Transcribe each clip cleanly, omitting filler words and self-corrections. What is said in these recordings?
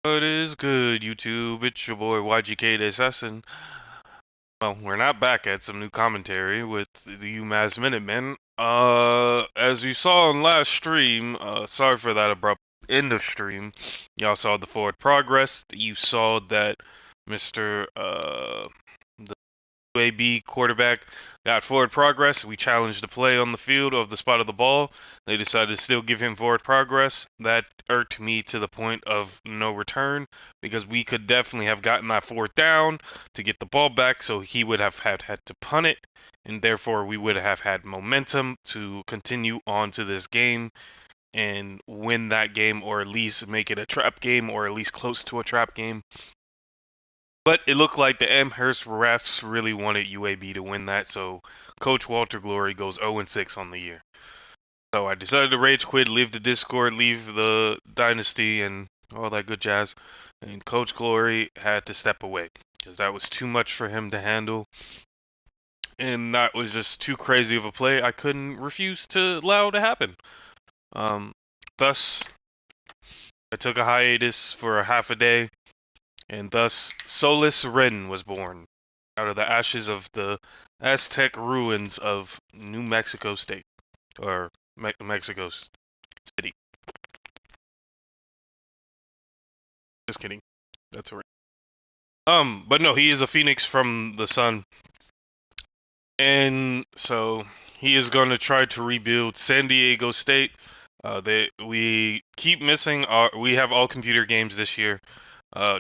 What is good, YouTube? It's your boy YGK the Assassin. Well, we're not back at some new commentary with the UMass Minuteman. As you saw on last stream, sorry for that abrupt end of stream. Y'all saw the forward progress. You saw that Mr. The UAB quarterback got forward progress. We challenged the play on the field of the spot of the ball. They decided to still give him forward progress. That irked me to the point of no return because we could definitely have gotten that fourth down to get the ball back, so he would have had to punt it, and therefore we would have had momentum to continue on to this game and win that game, or at least make it a trap game, or at least close to a trap game. But it looked like the Amherst refs really wanted UAB to win that, so Coach Walter Glory goes 0-6 on the year. So I decided to rage quit, leave the Discord, leave the Dynasty, and all that good jazz. And Coach Glory had to step away because that was too much for him to handle. And that was just too crazy of a play. I couldn't refuse to allow to happen. Thus, I took a hiatus for a half a day. And thus, Solus Ren was born out of the ashes of the Aztec ruins of New Mexico State, or Mexico City. Just kidding. That's right. But no, he is a phoenix from the sun, and so he is going to try to rebuild San Diego State. We keep missing we have all computer games this year.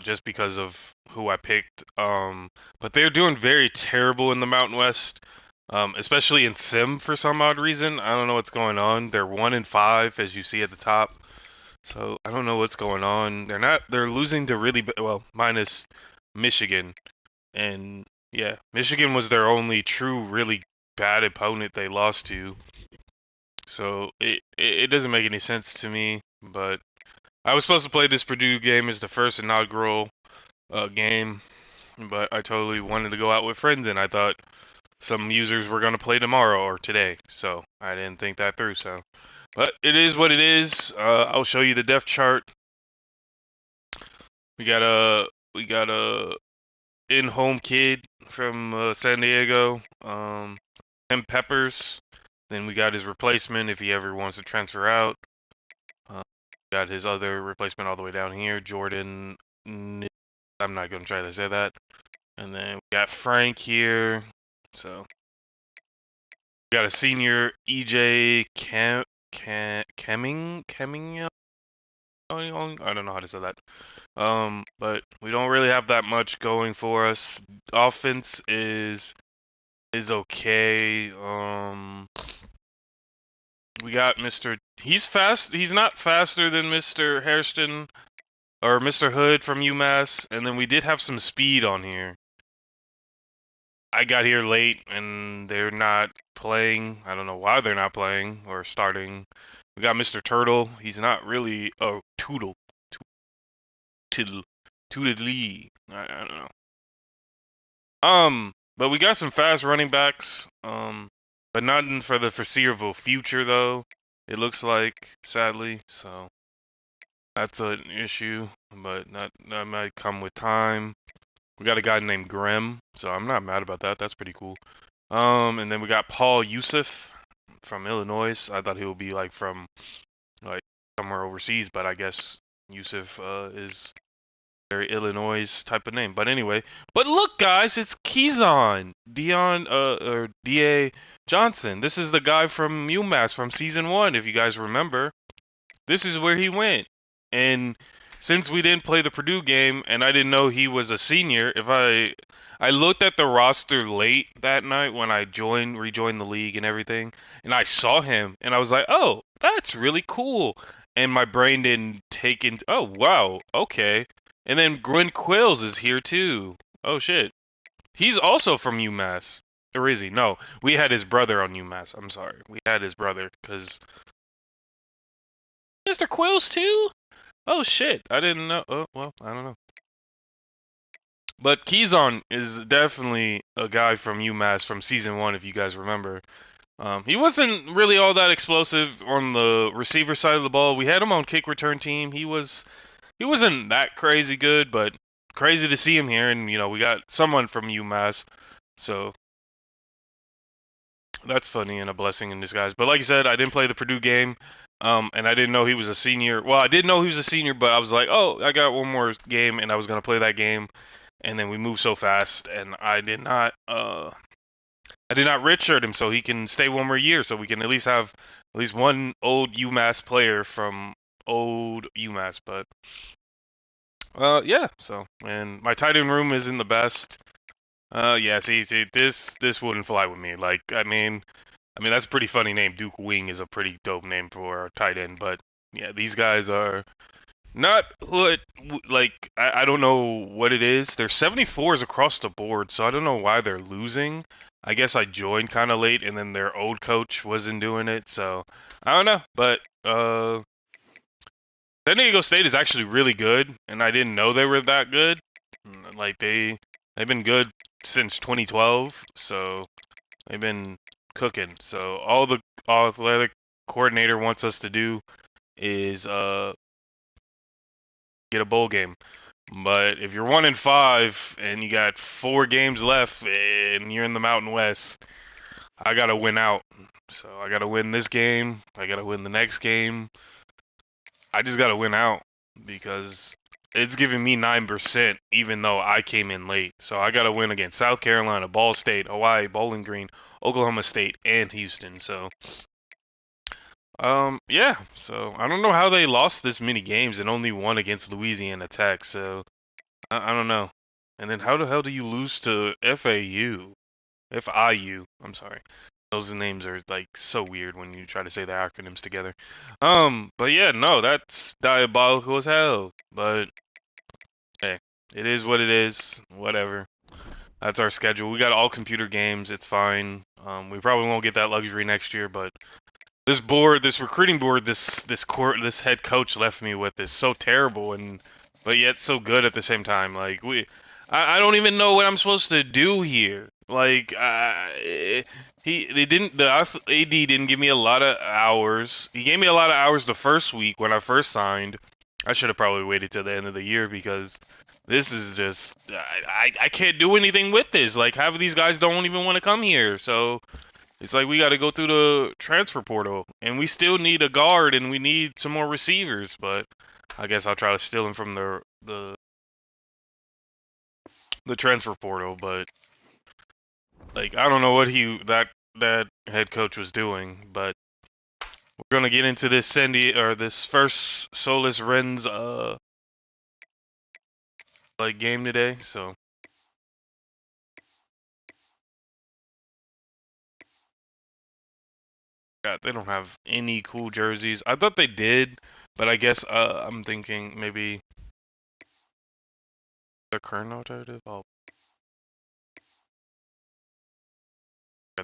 Just because of who I picked. But they're doing very terrible in the Mountain West, especially in Sim for some odd reason. I don't know what's going on. They're 1-5, as you see at the top. So I don't know what's going on. They're losing to well, minus Michigan. And yeah, Michigan was their only true, really bad opponent they lost to. So it doesn't make any sense to me, but I was supposed to play this Purdue game as the first inaugural game, but I totally wanted to go out with friends, and I thought some users were going to play tomorrow or today, so I didn't think that through. But it is what it is. I'll show you the depth chart. We got a in-home kid from San Diego, Tim Peppers. Then we got his replacement if he ever wants to transfer out. Got his other replacement all the way down here, Jordan. I'm not gonna try to say that. And then we got Frank here. So we got a senior EJ Kemming. I don't know how to say that. But we don't really have that much going for us. Offense is okay. We got Mr. He's fast. He's not faster than Mr. Hairston or Mr. Hood from UMass, and then we did have some speed on here. I got here late, and they're not playing. I don't know why they're not playing or starting. We got Mr. Turtle. He's not really a Toodle. Toodly. I don't know. But we got some fast running backs. But not for the foreseeable future, though. It looks like, sadly. So that's an issue, but that might come with time. We got a guy named Graham, so I'm not mad about that. That's pretty cool. And then we got Paul Yusuf from Illinois. I thought he would be like from like somewhere overseas, but I guess Yusuf is very Illinois type of name. But anyway, but look, guys, it's Keyson or D.A. Johnson. This is the guy from UMass from season 1, if you guys remember. This is where he went. And since we didn't play the Purdue game and I didn't know he was a senior, I looked at the roster late that night when I rejoined the league and everything, and I saw him and I was like, "Oh, that's really cool." And my brain didn't take into, "Oh, wow. Okay." And then Gwen Quills is here too. Oh shit. He's also from UMass. Or is he? No, we had his brother on UMass. I'm sorry. We had his brother because Mr. Quills too? Oh shit, I didn't know. Oh, well, I don't know. But Keyson is definitely a guy from UMass from season 1, if you guys remember. He wasn't really all that explosive on the receiver side of the ball. We had him on kick return team. He was he wasn't that crazy good, but crazy to see him here. And you know, we got someone from UMass, so that's funny and a blessing in disguise. But like I said, I didn't play the Purdue game, and I didn't know he was a senior. Well, I did know he was a senior, but I was like, oh, I got one more game, and I was gonna play that game. And then we moved so fast, and I did not redshirt him so he can stay one more year, so we can at least have at least one old UMass player from old UMass. But yeah. So, and my tight end room isn't the best. Yeah. See, this wouldn't fly with me. Like, I mean, that's a pretty funny name. Duke Wing is a pretty dope name for a tight end, but yeah, these guys are not what, like, I don't know what it is. They're 74s across the board, so I don't know why they're losing. I guess I joined kind of late, and then their old coach wasn't doing it, so I don't know. But San Diego State is actually really good, and I didn't know they were that good. Like, they've been good since 2012, so they've been cooking. So all the athletic coordinator wants us to do is get a bowl game. But if you're 1-5 and you got 4 games left and you're in the Mountain West, I gotta win out. So I gotta win this game. I gotta win the next game. I just gotta win out because it's giving me 9%, even though I came in late. So I gotta win against South Carolina, Ball State, Hawaii, Bowling Green, Oklahoma State, and Houston. So yeah, so I don't know how they lost this many games and only won against Louisiana Tech, so I don't know. And then how the hell do you lose to FAU? FIU, I'm sorry. Those names are like so weird when you try to say the acronyms together. But yeah, no, that's diabolical as hell. But hey, it is what it is. Whatever. That's our schedule. We got all computer games. It's fine. We probably won't get that luxury next year, but this board, this recruiting board, this head coach left me with is so terrible and but yet so good at the same time. Like I don't even know what I'm supposed to do here. Like the AD didn't give me a lot of hours. He gave me a lot of hours the first week when I first signed. I should have probably waited till the end of the year because this is just I can't do anything with this. Like half of these guys don't even want to come here, so. It's like we got to go through the transfer portal, and we still need a guard, and we need some more receivers. But I guess I'll try to steal him from the transfer portal. But like I don't know what that head coach was doing. But we're gonna get into this this first Solus Ren's like game today. So. God, they don't have any cool jerseys. I thought they did, but I guess I'm thinking maybe the current alternative. Oh,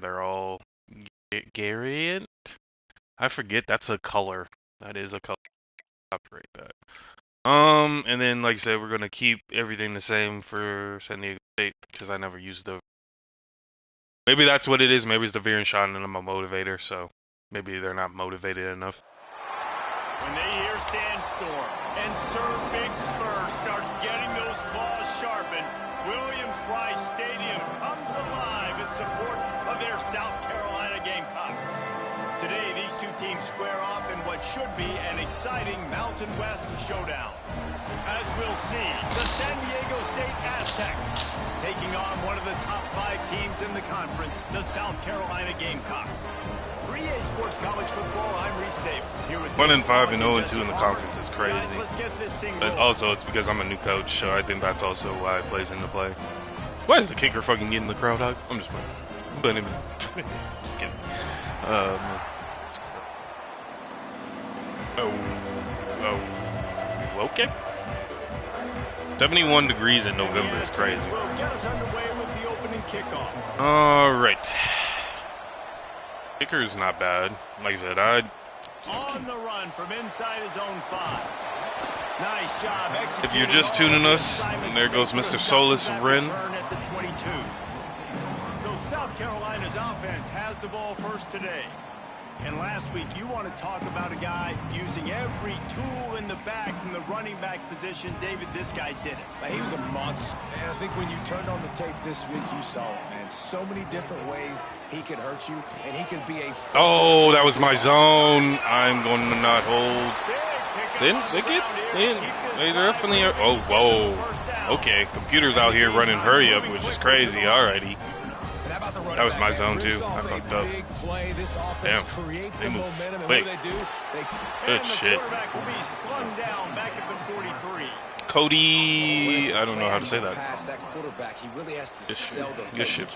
they're all Gariant. I forget that's a color. That is a color. Copyright that. And then like I said, we're gonna keep everything the same for San Diego State because I never used the. Maybe that's what it is. Maybe it's the Veer and Shot, and I'm a motivator, so maybe they're not motivated enough. When they hear Sandstorm and Sir Big Spur starts getting those claws sharpened, Williams-Brice Stadium comes alive in support of their South Carolina Gamecocks. Today, these two teams square off in what should be an exciting Mountain West showdown. As we'll see, the San Diego State Aztecs taking on one of the top 5 teams in the conference, the South Carolina Gamecocks. 3A Sports College Football, I'm Reese Davis. Here with 1-5 and 0-2 in the conference is crazy. But also, it's because I'm a new coach, so I think that's also why it plays into play. Why is the kicker fucking getting the crowd hug? I'm just playing. Just kidding. Okay. 71 degrees in November is crazy. Alright. Kicker's not bad. Like I said, on the run from inside his own 5. Nice job. If you're just tuning us, and there goes Mr. Solus Ren. So South Carolina's offense has the ball first today. And last week, you want to talk about a guy using every tool in the bag from the running back position. David, this guy did it. He was a monster. And I think when you turned on the tape this week, you saw it, man. So many different ways he could hurt you, and he could be a... Oh, that was my zone. I'm going to not hold. They definitely are. Oh, whoa. Okay, computers out here running hurry up, which is crazy. Alrighty. That was my zone too. I fucked up. Damn. They move quick. Good shit. Cody, I don't know how to say that. Good shit.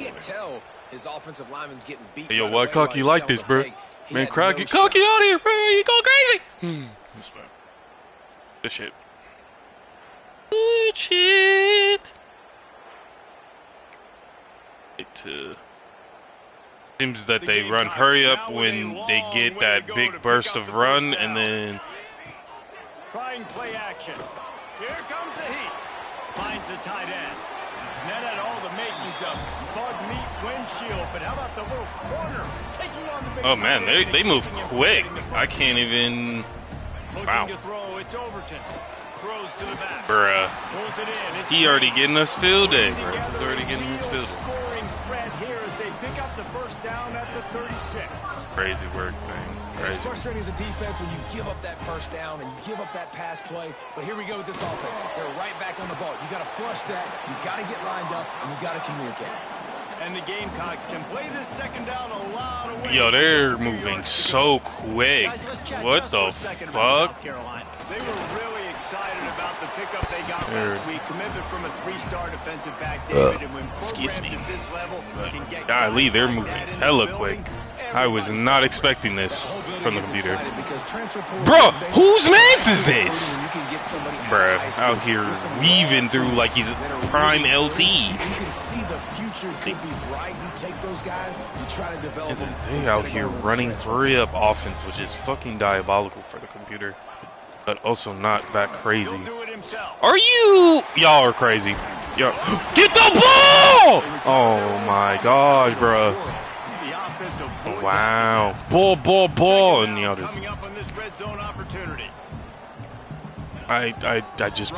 Hey, yo, why Cocky like this, bro? Man, Cocky out here, bro. You go crazy. Good shit. Good shit. Seems that they run hurry up when they get that big burst of run, and then trying play action. Here comes the heat. Finds the tight end. And that had all the makings of bug meat windshield, but how about the little corner taking on the big oh man, they move quick. I can't even. Wow. To throw, it's Overton. Throws to the back. Bruh. Pulls it in. It's He already getting us field day, bro. He's already getting us field day. Scoring threat here as they pick up the first down at the 36. Crazy work, man. Crazy. It's frustrating as a defense when you give up that first down and you give up that pass play. But here we go with this offense. They're right back on the ball. You got to flush that. You got to get lined up, and you got to communicate. And the Gamecocks can play this second down a lot of ways. Yo, they're moving so quick. What the fuck? They were really excited about the pickup they got last week. Commitment from a 3-star defensive back, David. And when programs at this level can get golly, they're moving hella quick. I was not expecting this from the computer. Bro, whose mans is this? Bruh, out here weaving through like he's prime LT. You can see the future could be bright. You take those guys, you try to develop them. They out here running hurry up offense, which is fucking diabolical for the computer, but also not that crazy. Are you? Y'all are crazy. Yo, get the ball! Oh my gosh, bro. Wow. Ball, and y'all just. I just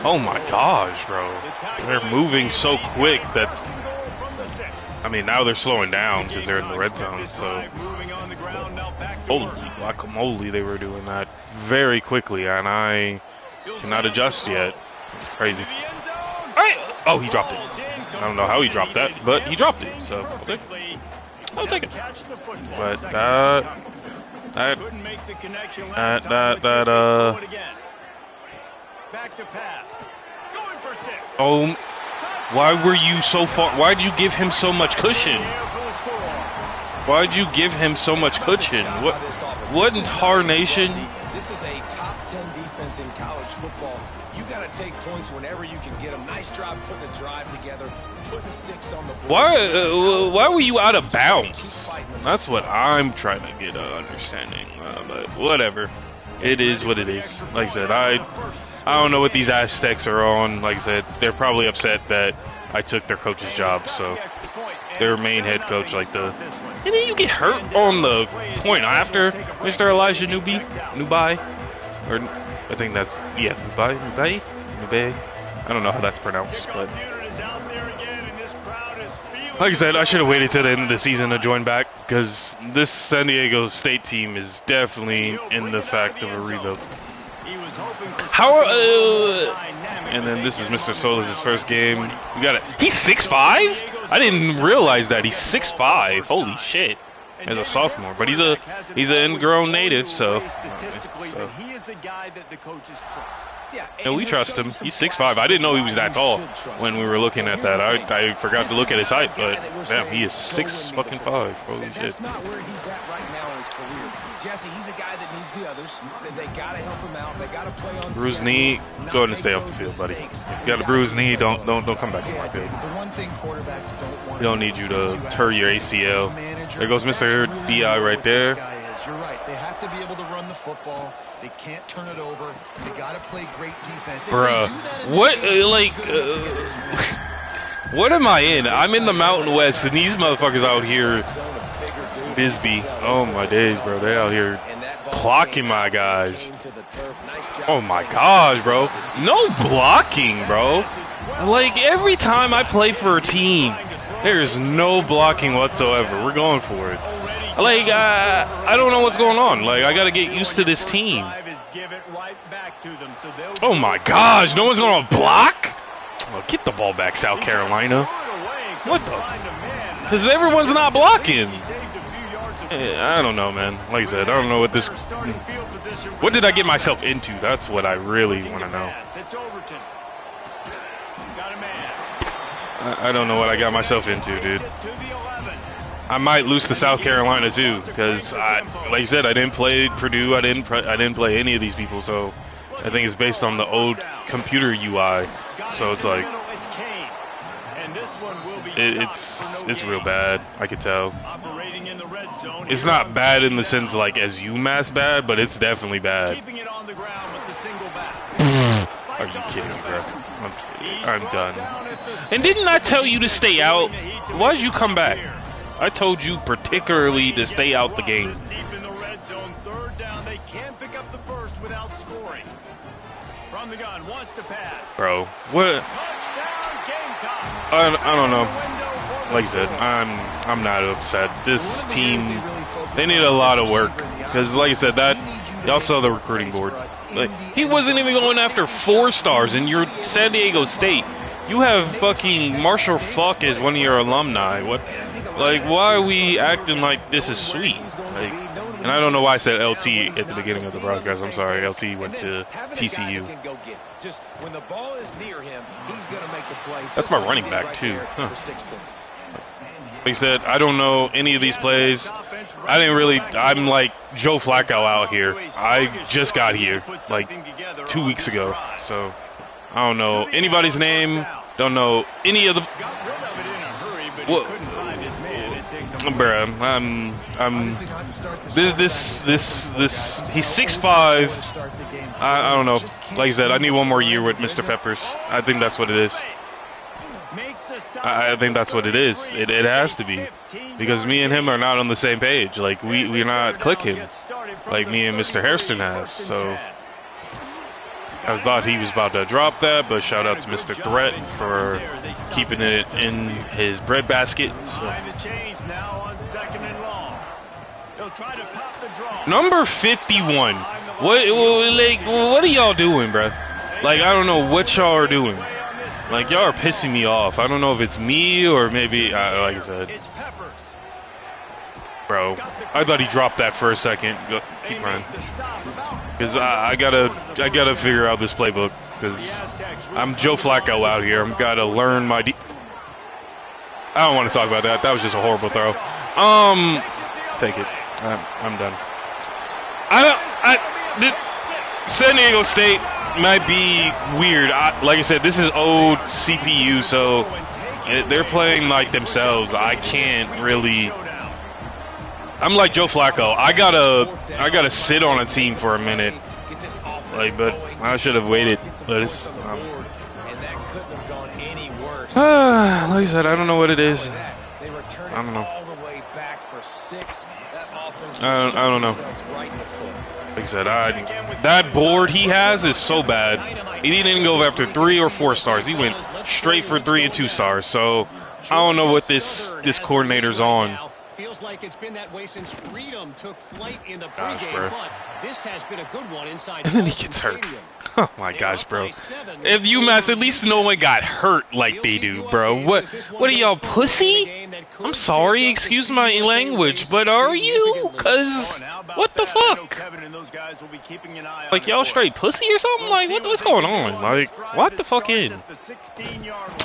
oh my gosh, bro. They're moving so quick that. I mean, now they're slowing down because they're in the red zone, so. Holy guacamole, they were doing that very quickly, and I cannot adjust yet. It's crazy. Oh, he dropped it. I don't know how he dropped that, but he dropped it, so I'll take it. But oh, why were you so far? Why'd you give him so much cushion? Why'd you give him so much cushion? What in tarnation? This is a top 10 defense in college football. You got to take points whenever you can get them. Nice job putting a drive together, putting 6 on the board. Why were you out of bounds? That's what I'm trying to get an understanding. But whatever. It is what it is. Like I said, I don't know what these Aztecs are on. Like I said, they're probably upset that I took their coach's job. So their main head coach, like the. And then you get hurt on the point after, Mr. Elijah Nubai, or I think that's Nubai. I don't know how that's pronounced, but like I said, I should have waited till the end of the season to join back because this San Diego State team is definitely in the fact of a rebuild. And then this is Mr. Solis' first game. We got it. He's 6'5"? I didn't realize that he's 6'5". Holy shit! As a sophomore, but he's an ingrown native, so. He is a guy that the coaches trust. Yeah, we trust him. He's 6'5". I didn't know he was that tall when we were looking at that. I forgot to look at his height, but damn, he is 6'5". Holy shit. That's not where he's at right now in his career. Jesse, he's a guy that needs the others. They got to help him out. They got to play on. Bruised knee, go ahead and stay off the field, buddy. If you got a bruised knee, don't come back to my field. The one thing quarterbacks don't want. We don't need you to tear your ACL. There goes Mr. DI right there. You're right. They have to be able to run the football. They can't turn it over. They got to play great defense. Bruh, what, what am I in? I'm in the Mountain West, and these motherfuckers out here Bisbee. Oh my days, bro. They out here clocking my guys. Oh my gosh, bro. No blocking, bro. Like, every time I play for a team, there's no blocking whatsoever. We're going for it. Like, I don't know what's going on. Like, I got to get used to this team. Oh my gosh, no one's going to block? Oh, get the ball back, South Carolina. What the? Because everyone's not blocking. I don't know, man. Like I said, I don't know what this... What did I get myself into? That's what I really want to know. I don't know what I got myself into, dude. I might lose to South Carolina too, because like I said, I didn't play Purdue. I didn't play any of these people, so I think it's based on the old computer UI. So it's like it's real bad. I could tell. It's not bad in the sense like as UMass bad, but it's definitely bad. Are you kidding me, bro? I'm kidding. I'm done. And didn't I tell you to stay out? Why did you come back? I told you particularly to stay out the game. Bro, what? I don't know. Like I said, I'm not upset. This team, they need a lot of work. Because like I said, y'all saw the recruiting board. Like, he wasn't even going after 4 stars in your San Diego State. You have fucking Marshall Falk as one of your alumni. What? Like, why are we acting like this is sweet? Like, and I don't know why I said LT at the beginning of the broadcast. I'm sorry, LT went to TCU. That's my running back too. Huh. Like I said, I don't know any of these plays. I'm like Joe Flacco out here. I just got here like 2 weeks ago, so I don't know anybody's name. Don't know any of the. What? Bruh, he's 6'5". I don't know. Like I said, I need one more year with Mr. Peppers. I think that's what it is. I think that's what it is. It has to be. Because me and him are not on the same page. Like, we're not clicking. Like me and Mr. Hairston has. So, I thought he was about to drop that, but shout out to Mr. Threat for keeping it in his breadbasket. So. Number 51. What are y'all doing, bro? Like, I don't know what y'all are doing. Like, y'all are pissing me off. I don't know if it's me or maybe, like I said. Bro, I thought he dropped that for a second. Keep running. Because I gotta figure out this playbook. Because I'm Joe Flacco out here. I'm gotta learn my I don't want to talk about that. That was just a horrible throw. Take it. I'm done. San Diego State might be weird. Like I said, this is old CPU, so they're playing like themselves. I can't really. I'm like Joe Flacco. I gotta sit on a team for a minute. Like, but I should have waited. But it's. Like I said, I don't know what it is. I don't know. I don't know. Like I said, that board he has is so bad. He didn't go after 3 or 4 stars. He went straight for 3 and 2 stars. So I don't know what this coordinator's on. Feels like it's been that way since Freedom took flight in the pregame, but this has been a good one inside. And then he gets hurt. Oh my gosh, bro. If UMass, at least no one got hurt like they do, bro. What are y'all, pussy? I'm sorry, excuse my language, but are you? Cause what the fuck? Like, y'all straight pussy or something? Like, what's going on? Like, what the fuck in? Oh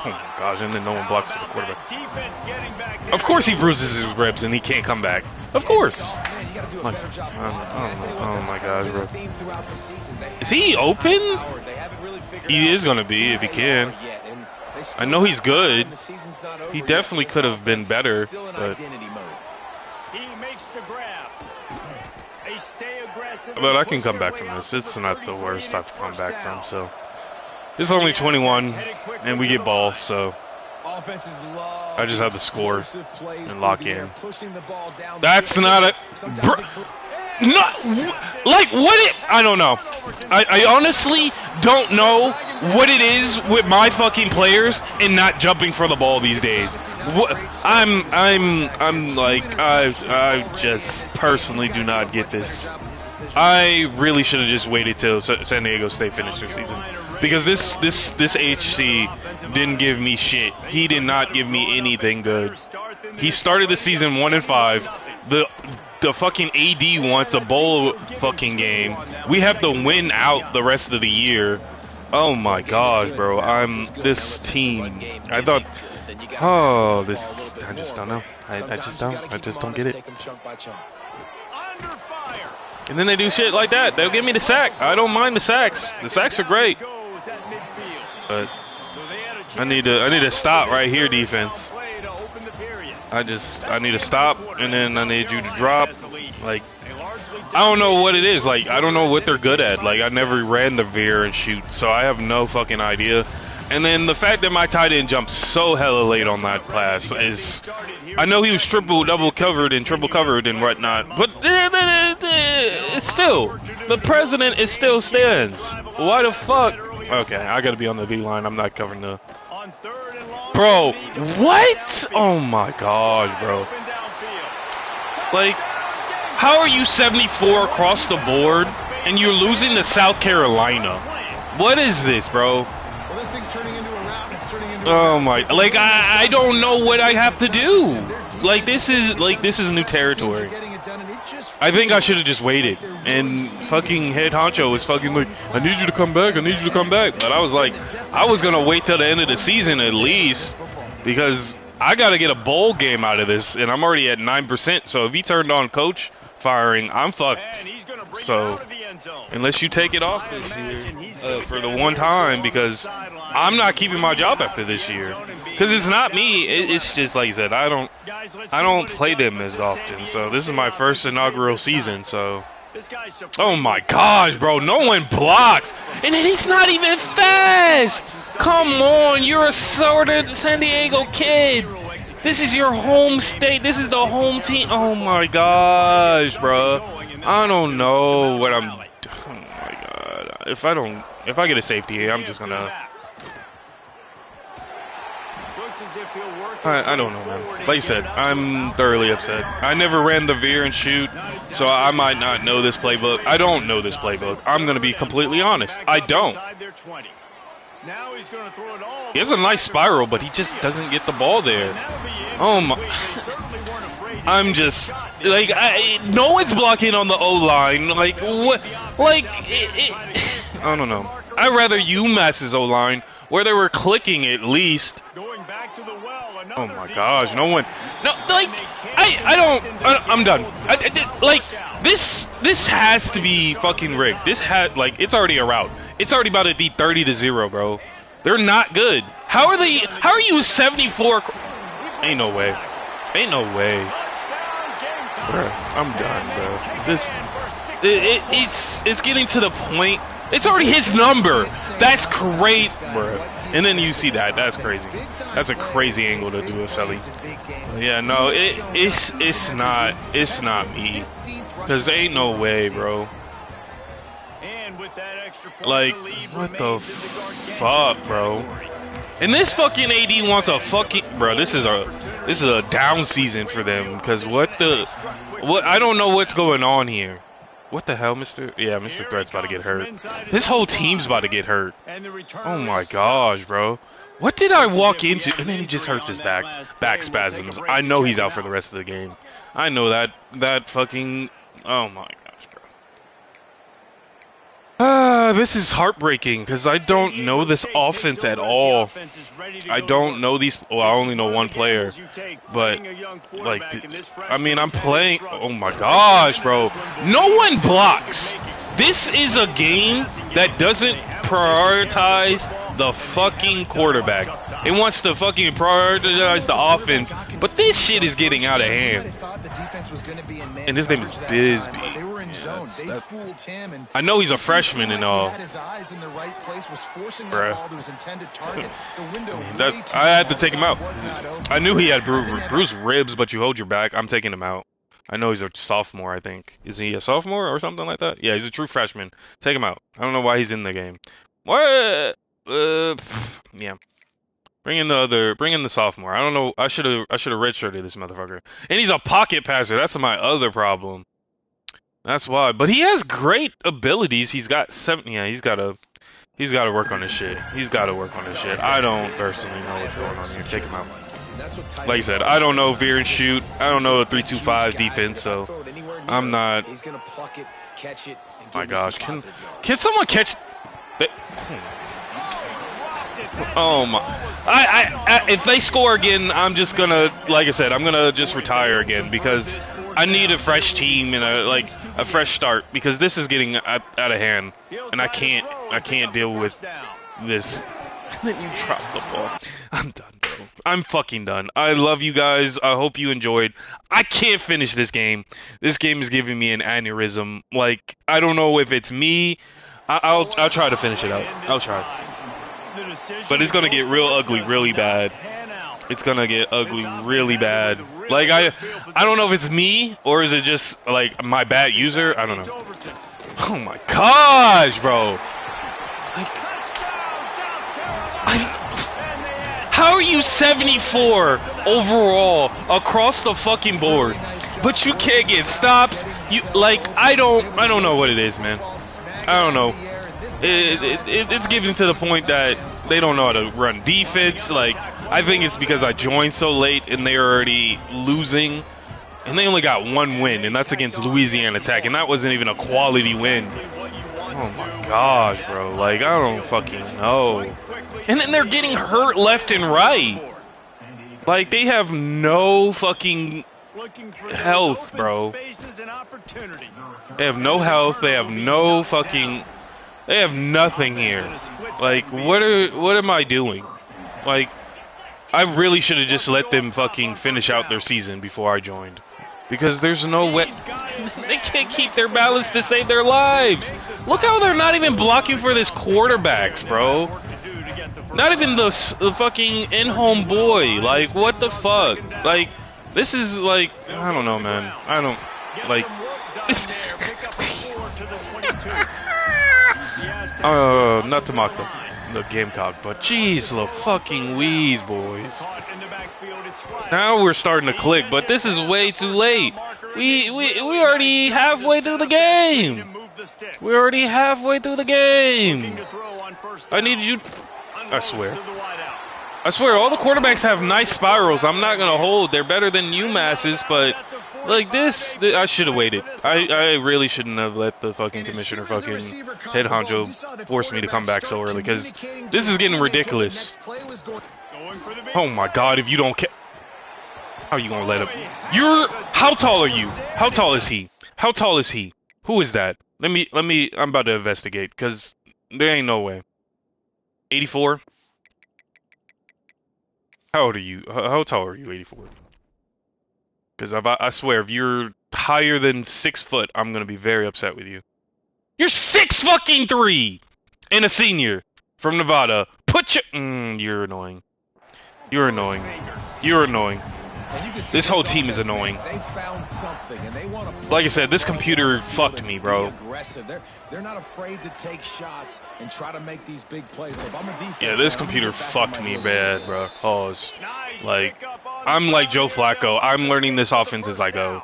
my gosh, and then no one blocks for the quarterback. Of course he bruises his ribs and he can't come back. Of course. Like, oh my gosh, bro. Is he open? He is going to be if he can. I know he's good. He definitely could have been better, but I can come back from this. It's not the worst I've come back from. So it's only 21, and we get balls. So Offenses love I just have to score and lock in. pushing the ball down. That's not a... No, like, what it... I don't know. I honestly don't know what it is with my fucking players and not jumping for the ball these days. I'm like, I just personally do not get this. I really should have just waited till San Diego State finished their season, because this HC didn't give me shit. He did not give me anything good. He started the season 1-5. The fucking AD wants a bowl fucking game. We have to win out the rest of the year. Oh my gosh, bro. This team. I thought, oh, this. I just don't know. I just don't get it. And then they do shit like that. They'll give me the sack. I don't mind the sacks. The sacks are great. But I need to stop right here, defense. I need to stop, and then I need you to drop. Like, I don't know what it is. Like, I don't know what they're good at. Like, I never ran the veer and shoot, so I have no fucking idea. And then the fact that my tight end jumped so hella late on that pass is, I know he was triple covered and whatnot, but it's still, the president is still stands. Why the fuck? Okay, I gotta be on the V line. I'm not covering the. Bro, what? Oh my gosh, bro. Like, how are you 74 across the board and you're losing to South Carolina? What is this, bro? Well, this thing's turning into a route. It's turning into oh my, like, I don't know what I have to do. Like, this is new territory. I think I should have just waited. And fucking head honcho was fucking like, I need you to come back, I need you to come back. But I was like, I was going to wait till the end of the season at least, because I got to get a bowl game out of this, and I'm already at 9%. So if he turned on coach firing, I'm fucked. So unless you take it off this year for the one time, because I'm not keeping my job after this year. Because it's not me. It's just like I said, I don't play them as often. So this is my first inaugural season. So, oh my gosh, bro, no one blocks, and then he's not even fast. Come on, you're a sort of San Diego kid. This is your home state. This is the home team. Oh my gosh, bro. I don't know what I'm. Oh my god. If I get a safety here, I'm just gonna. I don't know, man. Like you said, I'm thoroughly upset. I never ran the veer and shoot, so I might not know this playbook. I don't know this playbook. I'm going to be completely honest. I don't. He has a nice spiral, but he just doesn't get the ball there. Oh my. I'm just, like, no one's blocking on the O-line. Like, what? Like, I don't know. I'd rather UMass's O-line, where they were clicking at least. Oh my gosh, no one. No, like, I'm done. Like, this has to be fucking rigged. Like, it's already a route. It's already about to be 30-0, bro. They're not good. How are you 74? Ain't no way. Ain't no way. Bruh, I'm done, bro. It's getting to the point. It's already his number. That's crazy, bro. And then you see that. That's crazy. That's a crazy angle to do a Sully. Yeah, no, it's not me. Cause there ain't no way, bro. Like, what the fuck, bro? And this fucking AD wants a fucking, bro. This is a down season for them. Cause what I don't know what's going on here. What the hell, Mr. Yeah, Mr. Threat's about to get hurt. This whole team's about to get hurt. Oh my gosh, bro. What did I walk into? And then he just hurts his back spasms. I know he's out for the rest of the game. I know that fucking. Oh my gosh, bro. This is heartbreaking because I don't know this offense at all. I don't know these. Well, I only know one player, but like, I mean, I'm playing. Oh my gosh, bro! No one blocks. This is a game that doesn't prioritize the fucking quarterback. It wants to fucking prioritize the offense, but this shit is getting out of hand. And his name is Bisbee. I know he's a freshman and all. Bruh. I had to take him out. I knew he had bruised ribs, but you hold your back. I'm taking him out. I know he's a sophomore, I think. Is he a sophomore or something like that? Yeah, he's a true freshman. Take him out. I don't know why he's in the game. What? Yeah. Bring in the sophomore. I don't know. I should have redshirted this motherfucker. And he's a pocket passer. That's my other problem. That's why. But he has great abilities. He's got 7. Yeah, he's got to work on his shit. He's got to work on his shit. I don't personally know what's going on here. Take him out. Like I said, I don't know veer and shoot. I don't know a 3-2-5 defense, so I'm not. My gosh, can someone catch? Oh my! If they score again, I'm just gonna, like I said, I'm gonna just retire again because I need a fresh team and a fresh start because this is getting out of hand, and I can't deal with this. And then you drop the ball. I'm done, bro. I'm fucking done. I love you guys. I hope you enjoyed. I can't finish this game. This game is giving me an aneurysm. Like, I don't know if it's me. I'll try to finish it out. I'll try. But it's gonna get real ugly really bad. It's gonna get ugly really bad. Like, I don't know if it's me or is it just like my bad user. I don't know. Oh my gosh, bro. How are you 74 overall across the fucking board, but you can't get stops? I don't know what it is, man. I don't know. It's getting to the point that they don't know how to run defense. Like, I think it's because I joined so late and they're already losing, and they only got 1 win, and that's against Louisiana Tech, and that wasn't even a quality win. Oh my gosh, bro. Like, I don't fucking know. And then they're getting hurt left and right. Like, they have no fucking health, bro. They have no health. They have no fucking... They have nothing here. Like, what am I doing? Like, I really should have just let them fucking finish out their season before I joined. Because there's no way... They can't keep their balance to save their lives. Look how they're not even blocking for this quarterbacks, bro. Not even the fucking in-home boy. Like, what the fuck? Like, this is like... I don't know, man. I don't... Like... It's... not to mock the Gamecock, but jeez, the fucking wheeze, boys. Now we're starting to click, but this is way too late. We already halfway through the game. We're already halfway through the game. I need you. I swear, all the quarterbacks have nice spirals. I'm not gonna hold. They're better than UMass's, but like this, I should have waited. I really shouldn't have let the fucking commissioner fucking head honcho force me to come back so early, because this is getting ridiculous. Oh my god, if you don't care. How are you gonna let him? How tall are you? How tall is he? How tall is he? Who is that? Let me, I'm about to investigate, because there ain't no way. 84? How old are you? How tall are you, 84? Because I swear, if you're higher than 6 foot, I'm gonna be very upset with you. You're 6'3" and a senior from Nevada. You're annoying. You're annoying. You're annoying. This whole team is annoying. Like I said, this computer fucked me, bro. They're not afraid to take shots and try to make these big plays. So if I'm a defense, yeah, this computer fucked me bad, bro. Pause. Like, I'm like Joe Flacco. I'm learning this offense as I go.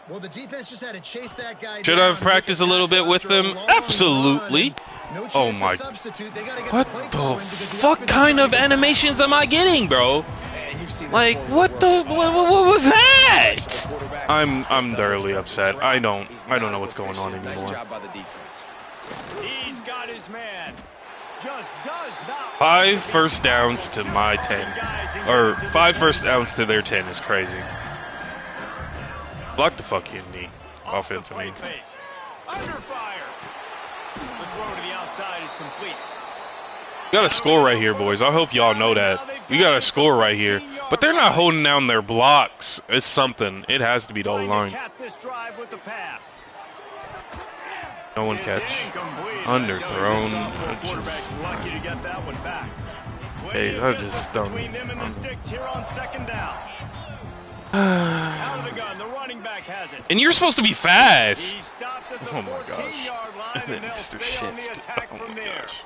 Well, the defense just had to chase that guy. Should I have practiced a little bit with them? Absolutely. Oh my. What the fuck kind of animations am I getting, bro? Like, what was that? I'm thoroughly upset. I don't know what's going on anymore. He's got his man. Just does not 5 first downs to my 10. Or 5 first downs to their 10 is crazy. Block the fucking knee. Offense, I mean. Under fire. The throw to the outside is complete. We got a score right here, boys. I hope y'all know that. We got a score right here. But they're not holding down their blocks. It's something. It has to be the O-line. No one catch. Underthrown. Hey, I just don't. And you're supposed to be fast. Oh my gosh. And then Mr. Shift. Oh my gosh.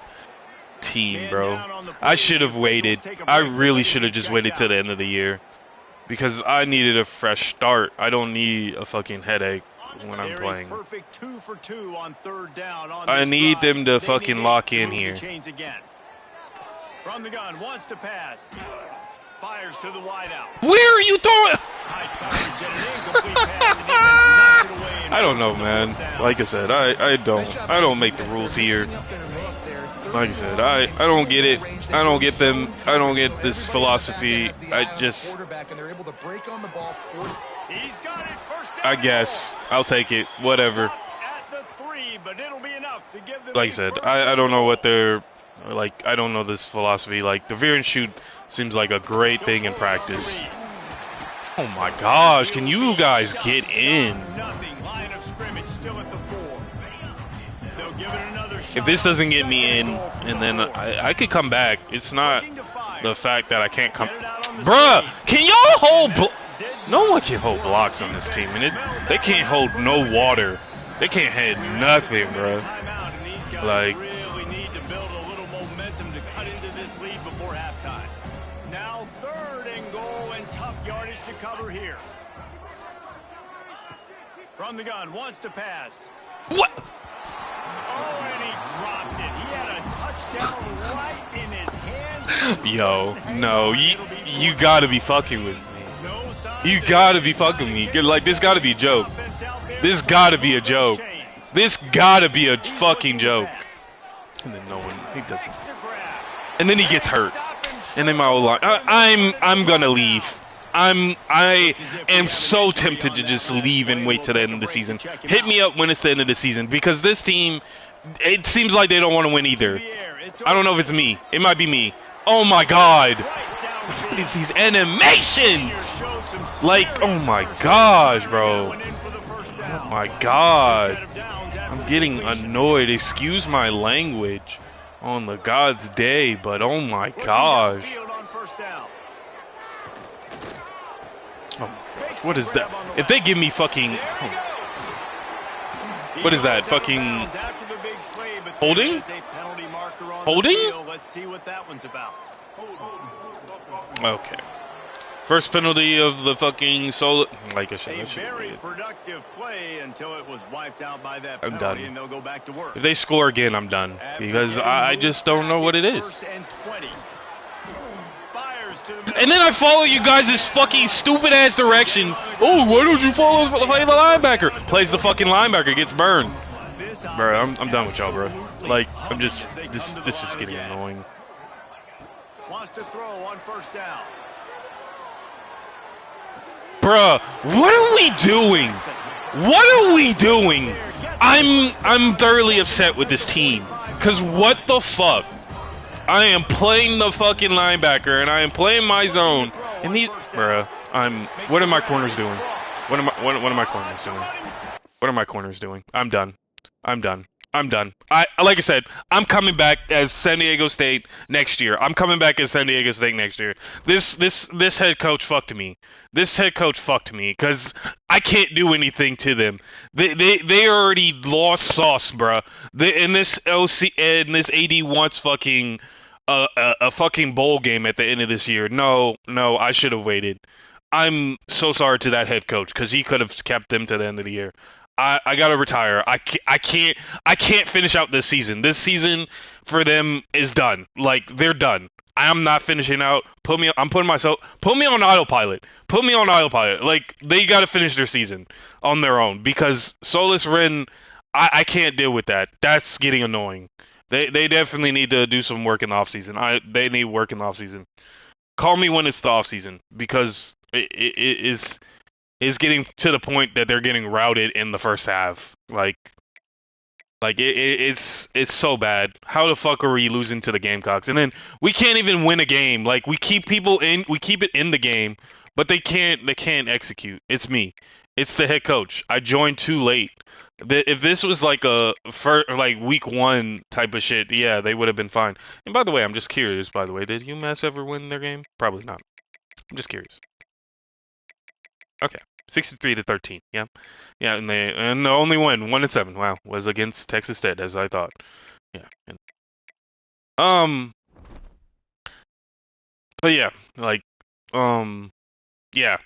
Team, bro. I should have waited. I really should have just waited till the end of the year. Because I needed a fresh start. I don't need a fucking headache when I'm playing. I need them to fucking lock in here. From the gun, wants to pass. Fires to the wideout. Where are you throwing? I don't know, man. Like I said, I don't make the rules here. Like I said, I don't get it. I don't get them. I don't get this philosophy. I guess I'll take it. Whatever. Like I said, I don't know what they're like. I don't know this philosophy. Like the veer and shoot seems like a great thing in practice. Oh my gosh! Can you guys get in? If this doesn't get me in, and then I could come back. It's not the fact that I can't come. Bruh, can y'all hold? No one can hold blocks on this team, and they can't hold no water. They can't hit nothing, bruh. Like. Now 3rd and goal and tough yardage to cover here. From the gun, wants to pass. What? Oh, and he dropped it. He had a touchdown right in his hand. Yo, no, you gotta be fucking with me. You gotta be fucking with me. Like, this gotta be a joke. This gotta be a joke. This gotta be a fucking joke. And then no one, he doesn't. And then he gets hurt. And then my whole line. I'm gonna leave. I am so tempted to just leave and wait till the end of the season. Hit me up when it's the end of the season, because this team, it seems like they don't want to win either. I don't know if it's me. It might be me. Oh my god. What is these animations? Like, oh my gosh, bro. Oh my god. I'm getting annoyed. Excuse my language on the God's day, but oh my gosh. What is that? If they give me fucking... What is that? Fucking... Holding? Holding? Okay. First penalty of the fucking solo... Like I said, I should very productive play until it was wiped out by that I'm penalty, done. and they'll go back to work. If they score again, I'm done. Because I just don't know what it is. And then I follow you guys' fucking stupid ass directions. Oh, why don't you follow the linebacker? Plays the fucking linebacker, gets burned. Bro, I'm done with y'all, bro. Like, I'm just this is getting annoying. Wants to throw on 1st down. Bruh, what are we doing? What are we doing? I'm thoroughly upset with this team. Cause what the fuck? I am playing the fucking linebacker, and I am playing my zone, and these, bruh, what are my corners doing? What are my corners doing? What are my corners doing? I'm done. Like I said, I'm coming back as San Diego State next year. This head coach fucked me. This head coach fucked me, because I can't do anything to them. They already lost sauce, bruh. And this AD wants fucking a fucking bowl game at the end of this year. No, I should have waited. I'm so sorry to that head coach, because he could have kept them to the end of the year. I gotta retire. I can't finish out this season. This season for them is done. Like, they're done. I'm not finishing out. Put me on autopilot. Like, they gotta finish their season on their own, because Solus Ren, I can't deal with that. That's getting annoying. They definitely need to do some work in the offseason. They need work in the offseason. Call me when it's the offseason, because it is getting to the point that they're getting routed in the first half. Like, Like it's so bad. How the fuck are we losing to the Gamecocks? And then we can't even win a game. Like we keep it in the game, but they can't execute. It's me. It's the head coach. I joined too late. If this was like like week 1 type of shit, yeah, they would have been fine. And by the way, I'm just curious. By the way, did UMass ever win their game? Probably not. I'm just curious. Okay, 63-13. Yeah, yeah, and the only win 1-7. Wow, was against Texas Tech, as I thought. Yeah. Um. But yeah, like, yeah.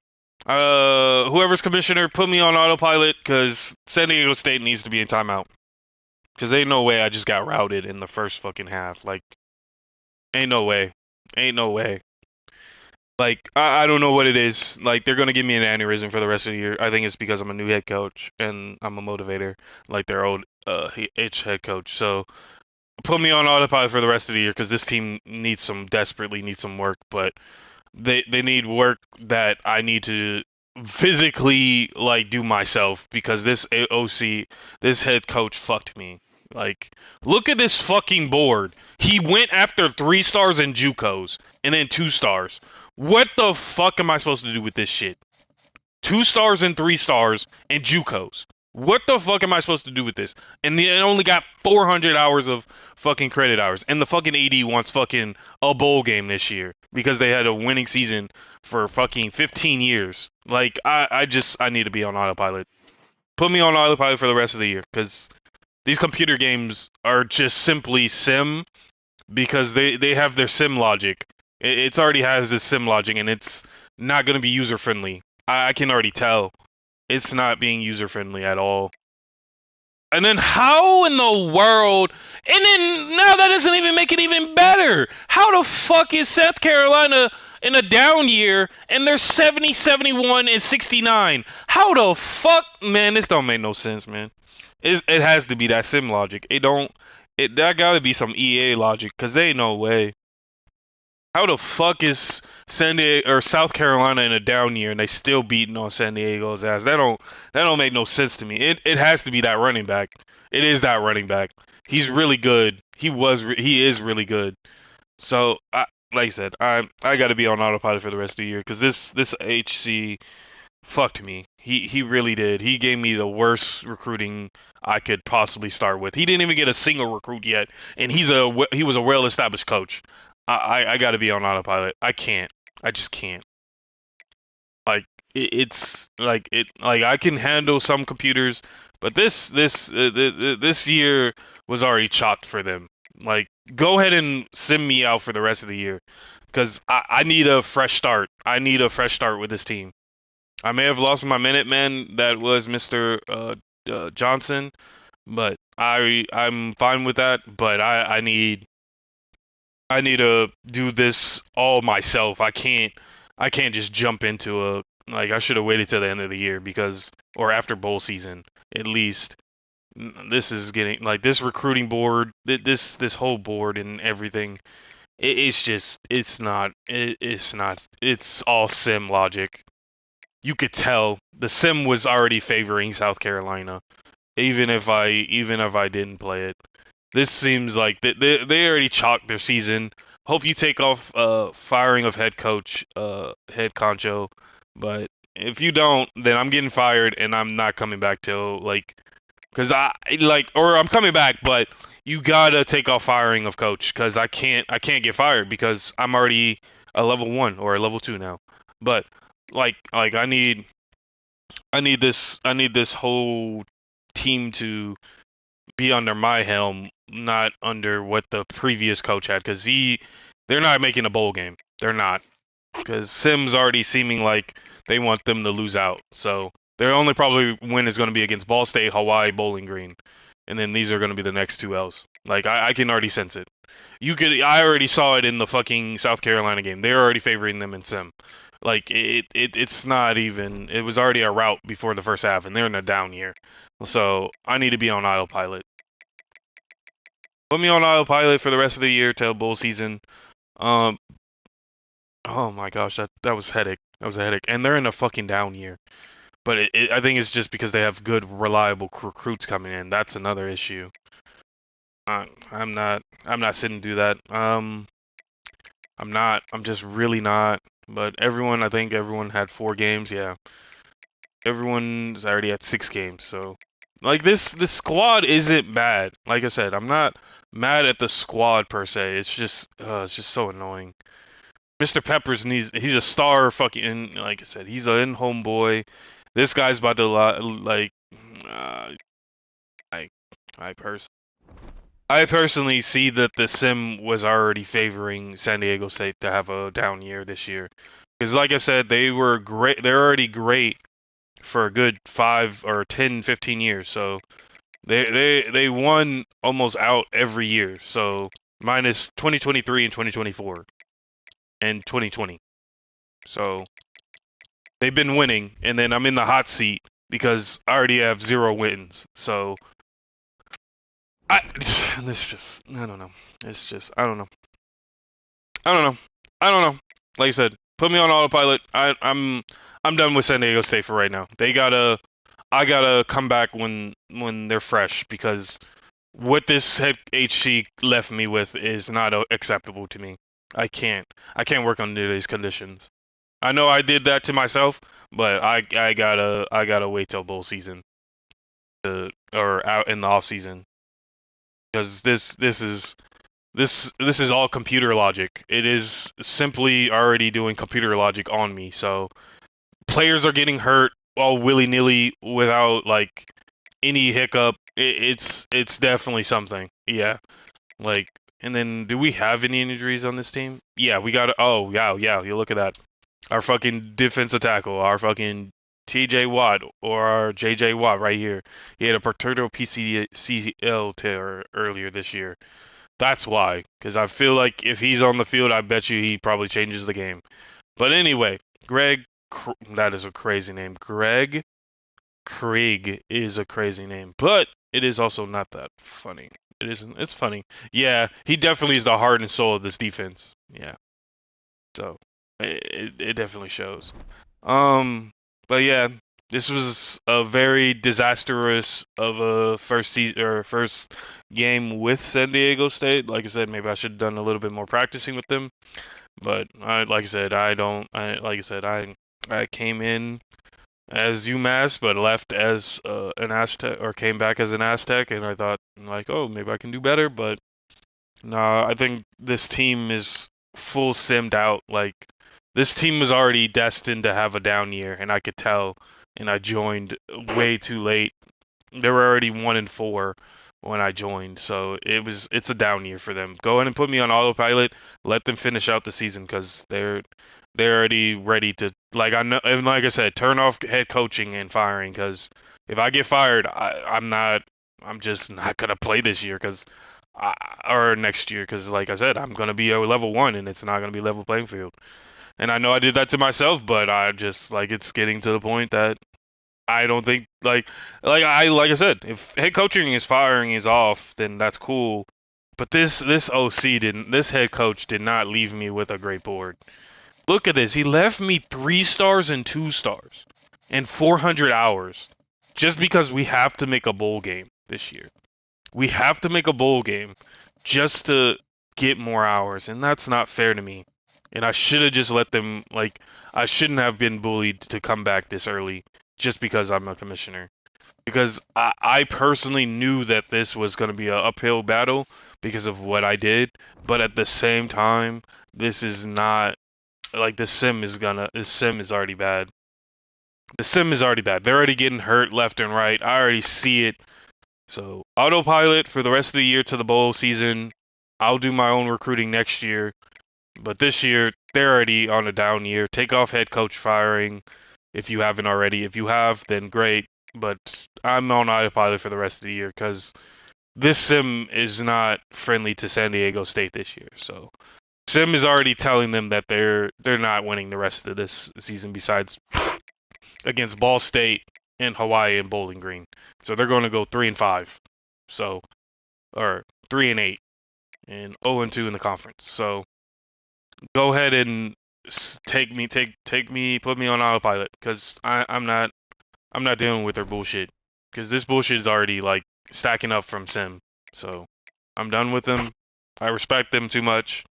Whoever's commissioner, put me on autopilot because San Diego State needs to be in timeout. Because ain't no way I just got routed in the first fucking half. Like, ain't no way. Ain't no way. Like, I don't know what it is. Like, they're gonna give me an aneurysm for the rest of the year. I think it's because I'm a new head coach and I'm a motivator, like their old H head coach. So put me on autopilot for the rest of the year because this team desperately needs some work. But they need work that I need to physically like do myself because this OC, this head coach fucked me. Like, look at this fucking board. He went after 3 stars in JUCOs and then 2 stars. What the fuck am I supposed to do with this shit? 2 stars and 3 stars and JUCOs. What the fuck am I supposed to do with this? And it only got 400 hours of fucking credit hours. And the fucking AD wants fucking a bowl game this year because they had a winning season for fucking 15 years. Like, I need to be on autopilot. Put me on autopilot for the rest of the year because these computer games are just simply sim because they have their sim logic. It's already has this sim logic and it's not going to be user friendly. I can already tell it's not being user friendly at all. And then how in the world? And then now that doesn't even make it even better. How the fuck is South Carolina in a down year and they're 70, 71, and 69? How the fuck, man? This don't make no sense, man. It has to be that sim logic. That gotta be some EA logic, cause there ain't no way. How the fuck is San Diego or South Carolina in a down year and they still beating on San Diego's ass? That don't make no sense to me. It has to be that running back. It is that running back. He's really good. He is really good. So like I said, I got to be on autopilot for the rest of the year because this HC fucked me. He really did. He gave me the worst recruiting I could possibly start with. He didn't even get a single recruit yet, and he was a well-established coach. I got to be on autopilot. I can't. I just can't. Like it's like I can handle some computers, but this year was already chalked for them. Like, go ahead and send me out for the rest of the year, because I need a fresh start. I need a fresh start with this team. I may have lost my Minuteman, that was Mr. Johnson, but I'm fine with that. But I need to do this all myself. I can't just jump into I should have waited till the end of the year or after bowl season at least. This is getting like this recruiting board, this whole board and everything. It's not. It's all sim logic. You could tell the sim was already favoring South Carolina, even if I didn't play it. This seems like they already chalked their season. Hope you take off firing of head coach, head concho. But if you don't, then I'm getting fired and I'm not coming back till because I'm coming back, but you gotta take off firing of coach because I can't get fired because I'm already a level 1 or a level 2 now. But I need this whole team to be under my helm, not under what the previous coach had, because they're not making a bowl game. They're not, because Sim's already seeming like they want them to lose out. So their only probably win is going to be against Ball State, Hawaii, Bowling Green, and then these are going to be the next 2 L's. Like I can already sense it. I already saw it in the fucking South Carolina game. They're already favoring them in Sim. Like it's not even. It was already a rout before the first half, and they're in a down year. So I need to be on autopilot. Put me on autopilot for the rest of the year till bowl season. Oh my gosh, that was headache. That was a headache, and they're in a fucking down year. But I think it's just because they have good, reliable recruits coming in. That's another issue. I'm not sitting to do that. I'm not. I'm just really not. But I think everyone had 4 games. Yeah, everyone's already at 6 games. So, like this squad isn't bad. Like I said, I'm not mad at the squad per se. It's just so annoying. Mr. Peppers he's a star fucking, like I said, he's an in-home boy. This guy's about to like uh, I I pers I personally see that the sim was already favoring San Diego State to have a down year this year. Because like I said, they were great. They're already great for a good 5 or 10, 15 years. So they won almost out every year. So minus 2023 and 2024 and 2020. So they've been winning, and then I'm in the hot seat because I already have 0 wins. So I don't know. It's just I don't know. I don't know. I don't know. Like I said, put me on autopilot. I'm done with San Diego State for right now. I gotta come back when they're fresh because what this head HC left me with is not acceptable to me. I can't work under these conditions. I know I did that to myself, but I gotta wait till bowl season or out in the off season because this is all computer logic. It is simply already doing computer logic on me. So players are getting hurt all willy nilly without like any hiccup. It's definitely something. Yeah, like. And then, do we have any injuries on this team? Yeah, we got. Oh, yeah. You look at that. Our fucking defensive tackle, our fucking TJ Watt or our JJ Watt right here. He had a patellar PCL tear earlier this year. That's why, because I feel like if he's on the field, I bet you he probably changes the game. But anyway, that is a crazy name. Greg Krieg is a crazy name, but it is also not that funny. It isn't. It's funny. Yeah, he definitely is the heart and soul of this defense. Yeah. So it definitely shows. Um, but yeah, this was a very disastrous of a first season or first game with San Diego State. Like I said, maybe I should have done a little bit more practicing with them. But like I said, I don't. Like I said, I came in as UMass, but left as an Aztec, or came back as an Aztec, and I thought like, oh, maybe I can do better. But no, I think this team is full simmed out. Like this team was already destined to have a down year, and I could tell. And I joined way too late. They were already 1-4 when I joined, so it's a down year for them. Go ahead and put me on autopilot. Let them finish out the season because they're already ready to, like I know, and like I said, turn off head coaching and firing because if I get fired, I'm just not gonna play this year or next year because like I said, I'm gonna be a level 1 and it's not gonna be level playing field. And I know I did that to myself, but I just like it's getting to the point that I don't think like I said, if head coaching is firing is off, then that's cool. But this head coach did not leave me with a great board. Look at this. He left me 3 stars and 2 stars and 400 hours just because we have to make a bowl game this year. We have to make a bowl game just to get more hours, and that's not fair to me. And I should have just let them, like, I shouldn't have been bullied to come back this early just because I'm a commissioner. Because I personally knew that this was going to be an uphill battle because of what I did, but at the same time, this is not, like, this sim is already bad. The sim is already bad. They're already getting hurt left and right. I already see it. So, autopilot for the rest of the year to the bowl season. I'll do my own recruiting next year. But this year, they're already on a down year. Take off head coach firing if you haven't already. If you have, then great. But I'm on autopilot for the rest of the year because this sim is not friendly to San Diego State this year. So sim is already telling them that they're not winning the rest of this season besides against Ball State and Hawaii and Bowling Green. So they're going to go 3-5. So or 3-8 and 0-2 in the conference. So go ahead and take me, put me on autopilot because I'm not I'm not dealing with their bullshit. Because this bullshit is already, like, stacking up from Sim. So, I'm done with them. I respect them too much.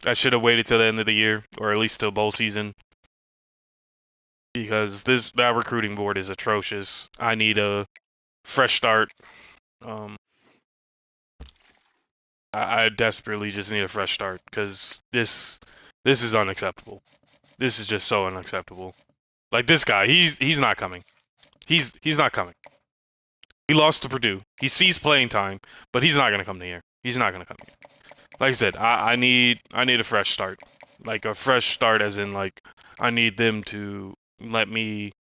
I should have waited till the end of the year, or at least till bowl season. Because that recruiting board is atrocious. I need a fresh start. I desperately just need a fresh start because this is unacceptable. This is just so unacceptable. Like this guy, he's not coming. He's not coming. He lost to Purdue. He sees playing time, but he's not gonna come to here. He's not gonna come here. Like I said, I need a fresh start. Like a fresh start as in like I need them to let me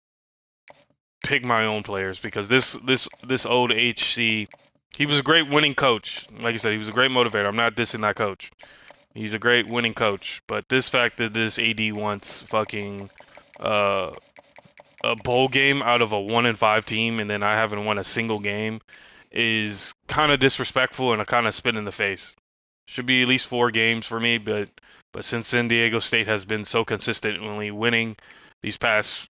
pick my own players because this old HC, he was a great winning coach. Like I said, he was a great motivator. I'm not dissing that coach. He's a great winning coach, but this fact that this AD wants fucking uh, a bowl game out of a 1-5 team, and then I haven't won a single game, is kind of disrespectful and a kind of spit in the face. Should be at least 4 games for me, but since San Diego State has been so consistently winning this past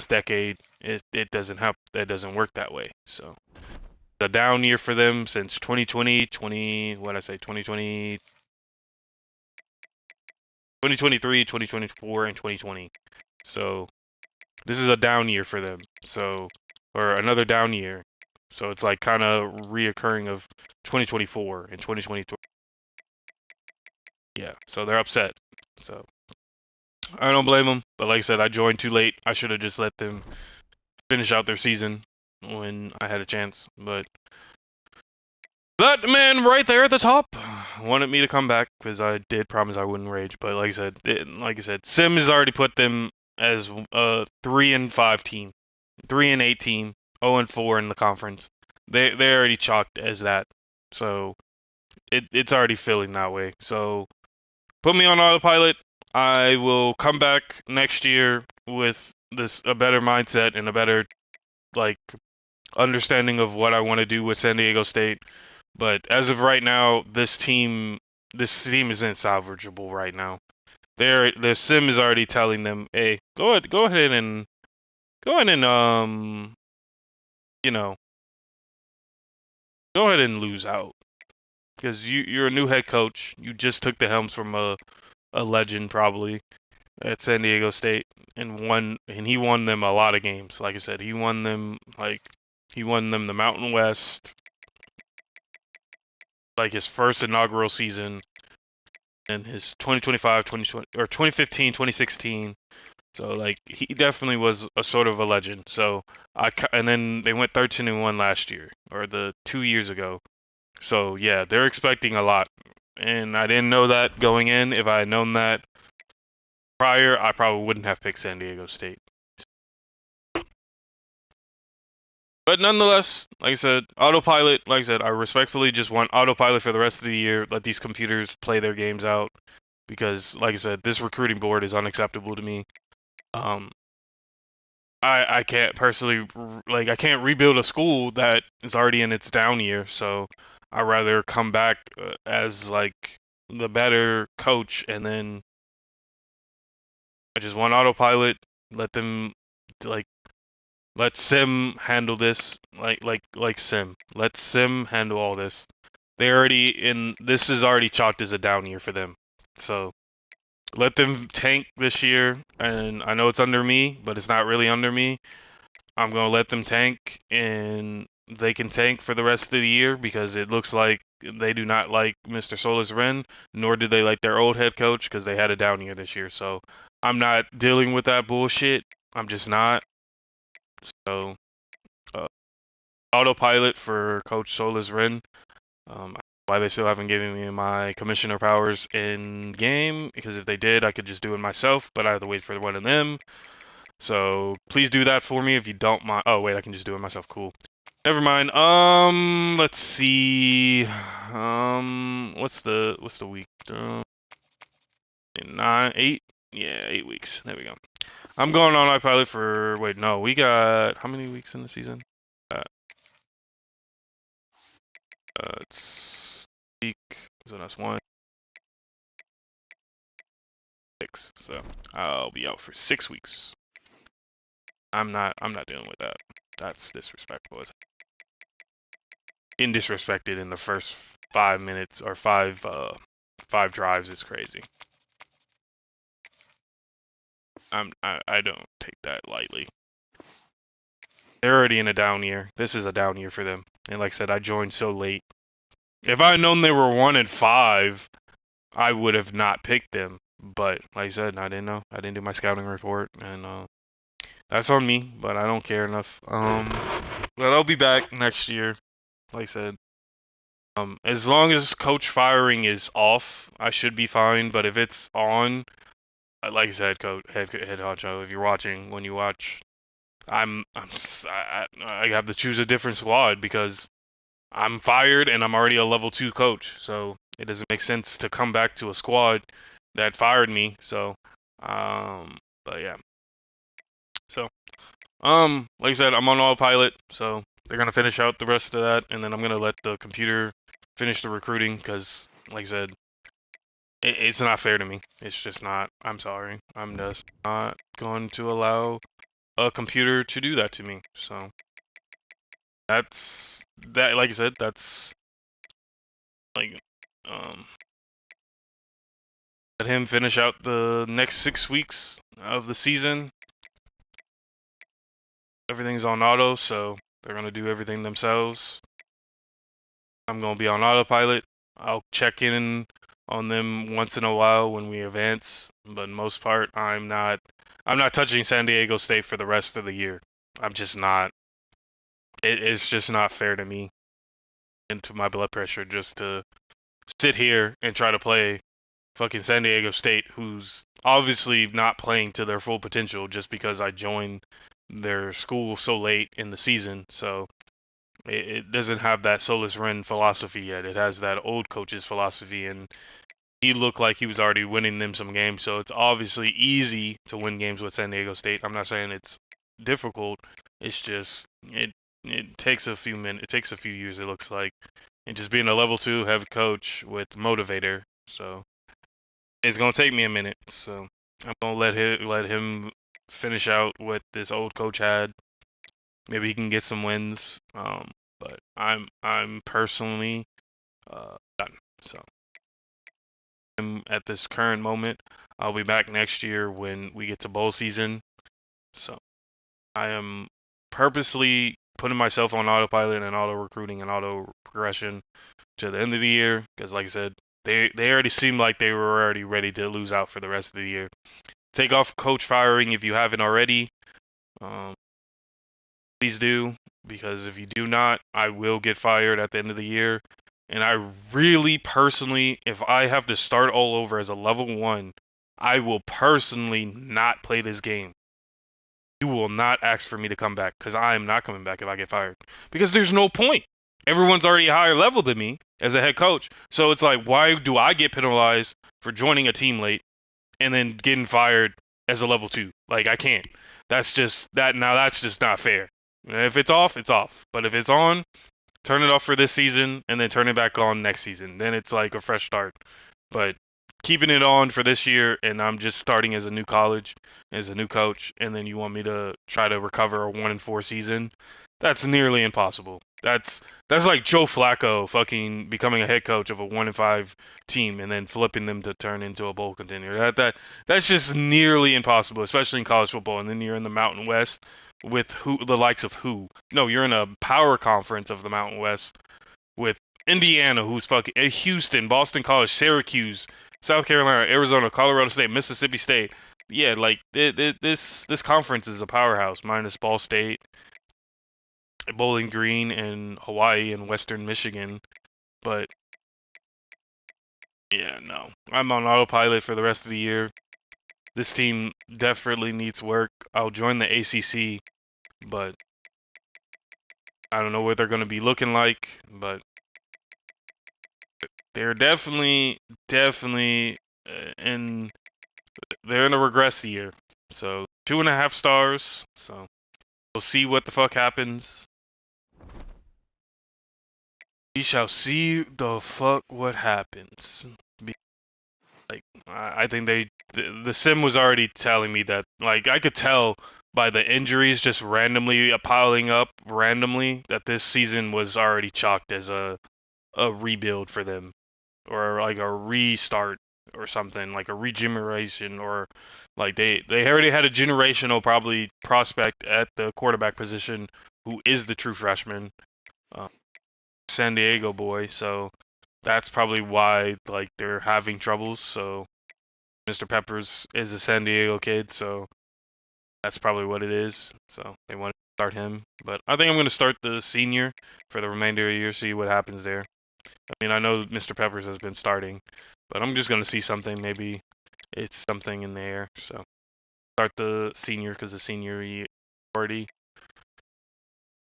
decade, it doesn't help. That doesn't work that way. So the down year for them since 2020, 2023, 2024, and 2020. So this is a down year for them. So, or another down year. So it's like kind of reoccurring of 2024 and 2023. Yeah, so they're upset. So I don't blame them. But like I said, I joined too late. I should have just let them finish out their season when I had a chance. But that man right there at the top wanted me to come back because I did promise I wouldn't rage. But like I said, Sim has already put them as a 3-5 team, 3-8 team, 0-4 in the conference. They already chalked as that, so it's already feeling that way. So put me on autopilot. I will come back next year with a better mindset and a better like understanding of what I want to do with San Diego State. But as of right now, this team isn't salvageable right now. Their sim is already telling them, "Hey, go ahead and you know, go ahead and lose out because you're a new head coach. You just took the helms from a legend probably at San Diego State and he won them a lot of games. Like I said, he won them the Mountain West, like his first inaugural season, and his 2025, 2020 or 2015, 2016. So like he definitely was a sort of a legend. So and then they went 13-1 last year or the 2 years ago. So yeah, they're expecting a lot. And I didn't know that going in. If I had known that prior, I probably wouldn't have picked San Diego State. But nonetheless, like I said, autopilot, like I said, I respectfully just want autopilot for the rest of the year. Let these computers play their games out. Because, like I said, this recruiting board is unacceptable to me. I can't personally, like, I can't rebuild a school that is already in its down year. So I'd rather come back as, like, the better coach and then I just want autopilot. Let them, like, let Sim handle this, like Sim. Let Sim handle all this. This is already chalked as a down year for them. So let them tank this year, and I know it's under me, but it's not really under me. I'm gonna let them tank, and they can tank for the rest of the year because it looks like they do not like Mr. Solis Ren, nor do they like their old head coach because they had a down year this year. So I'm not dealing with that bullshit. I'm just not. So uh, autopilot for Coach Solis Ren. Why they still haven't given me my commissioner powers in game? Because if they did, I could just do it myself, but I have to wait for one of them. So please do that for me if you don't mind. Oh wait, I can just do it myself. Cool. Never mind. Let's see. What's the week? 8. Yeah, 8 weeks. There we go. I'm going on autopilot for. Wait, no, we got how many weeks in the season? It's week. So that's 1, 6. So I'll be out for 6 weeks. I'm not dealing with that. That's disrespectful. Getting disrespected in the first 5 minutes or five drives is crazy. I don't take that lightly. They're already in a down year. This is a down year for them. And like I said, I joined so late. If I had known they were 1-5, I would have not picked them. But like I said, I didn't know. I didn't do my scouting report, and that's on me. But I don't care enough. But I'll be back next year. Like I said, as long as coach firing is off, I should be fine. But if it's on, like I said, head honcho, if you're watching, when you watch, I have to choose a different squad because I'm fired and I'm already a level 2 coach. So it doesn't make sense to come back to a squad that fired me. So, but yeah. So, like I said, I'm on autopilot. So they're gonna finish out the rest of that, and then I'm gonna let the computer finish the recruiting because, like I said, it's not fair to me. It's just not. I'm sorry. I'm just not going to allow a computer to do that to me. So that's that. Like I said, that's like let him finish out the next 6 weeks of the season. Everything's on auto, so they're gonna do everything themselves. I'm gonna be on autopilot. I'll check in on them once in a while when we advance, but most part, I'm not touching San Diego State for the rest of the year. I'm just not. It's just not fair to me and to my blood pressure just to sit here and try to play fucking San Diego State, who's obviously not playing to their full potential just because I joined their school so late in the season. So it doesn't have that Solus Ren philosophy yet. It has that old coach's philosophy, and he looked like he was already winning them some games. So it's obviously easy to win games with San Diego State. I'm not saying it's difficult. It's just it takes a few minutes. It takes a few years. It looks like, and just being a level 2 head coach with motivator. So it's gonna take me a minute. So I'm gonna let him finish out what this old coach had. Maybe he can get some wins. But I'm personally done. So at this current moment, I'll be back next year when we get to bowl season. So I am purposely putting myself on autopilot and auto recruiting and auto progression to the end of the year because, like I said, they already seem like they were already ready to lose out for the rest of the year. Take off coach firing if you haven't already. Please do, because if you do not, I will get fired at the end of the year. And I really personally, if I have to start all over as a level 1, I will personally not play this game. You will not ask for me to come back, because I am not coming back if I get fired. Because there's no point. Everyone's already higher level than me as a head coach. So it's like, why do I get penalized for joining a team late and then getting fired as a level 2? Like, I can't. That's just not fair. If it's off, it's off. But if it's on, turn it off for this season and then turn it back on next season. Then it's like a fresh start. But keeping it on for this year, and I'm just starting as a new college, as a new coach, and then you want me to try to recover a 1-4 season, that's nearly impossible. That's like Joe Flacco fucking becoming a head coach of a 1-5 team and then flipping them to turn into a bowl contender. That's just nearly impossible, especially in college football. And then you're in the Mountain West with the likes of who? No, you're in a power conference of the Mountain West with Indiana, who's fucking Houston, Boston College, Syracuse, South Carolina, Arizona, Colorado State, Mississippi State. Yeah, like this conference is a powerhouse, minus Ball State, Bowling Green, and Hawaii and Western Michigan. But yeah, no, I'm on autopilot for the rest of the year. This team definitely needs work. I'll join the ACC, but I don't know what they're going to be looking like. But they're definitely in they're in a regress year. So 2.5 stars. So we'll see what the fuck happens. We shall see the fuck what happens. Like I think the sim was already telling me that. Like I could tell by the injuries just randomly piling up randomly that this season was already chalked as a rebuild for them, or like a restart or something, like a regeneration, or like they already had a generational probably prospect at the quarterback position who is the true freshman, uh, San Diego boy. So that's probably why like they're having troubles. So Mr. Peppers is a San Diego kid, so that's probably what it is. So they want to start him, but I think I'm going to start the senior for the remainder of the year, see what happens there. I mean, I know Mr. Peppers has been starting, but I'm just going to see something. Maybe it's something in the air. So start the senior because the senior year already.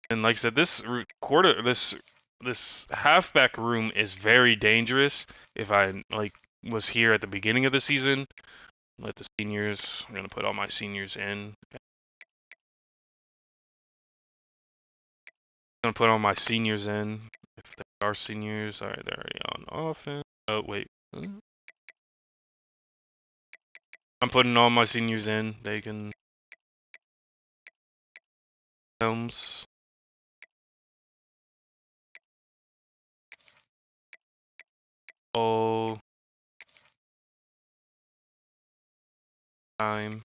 And like I said, this halfback room is very dangerous. If I like was here at the beginning of the season, let the seniors. I'm gonna put all my seniors in. I'm gonna put all my seniors in. If they are seniors, alright, they're already on offense. Oh wait, I'm putting all my seniors in. They can films. All time.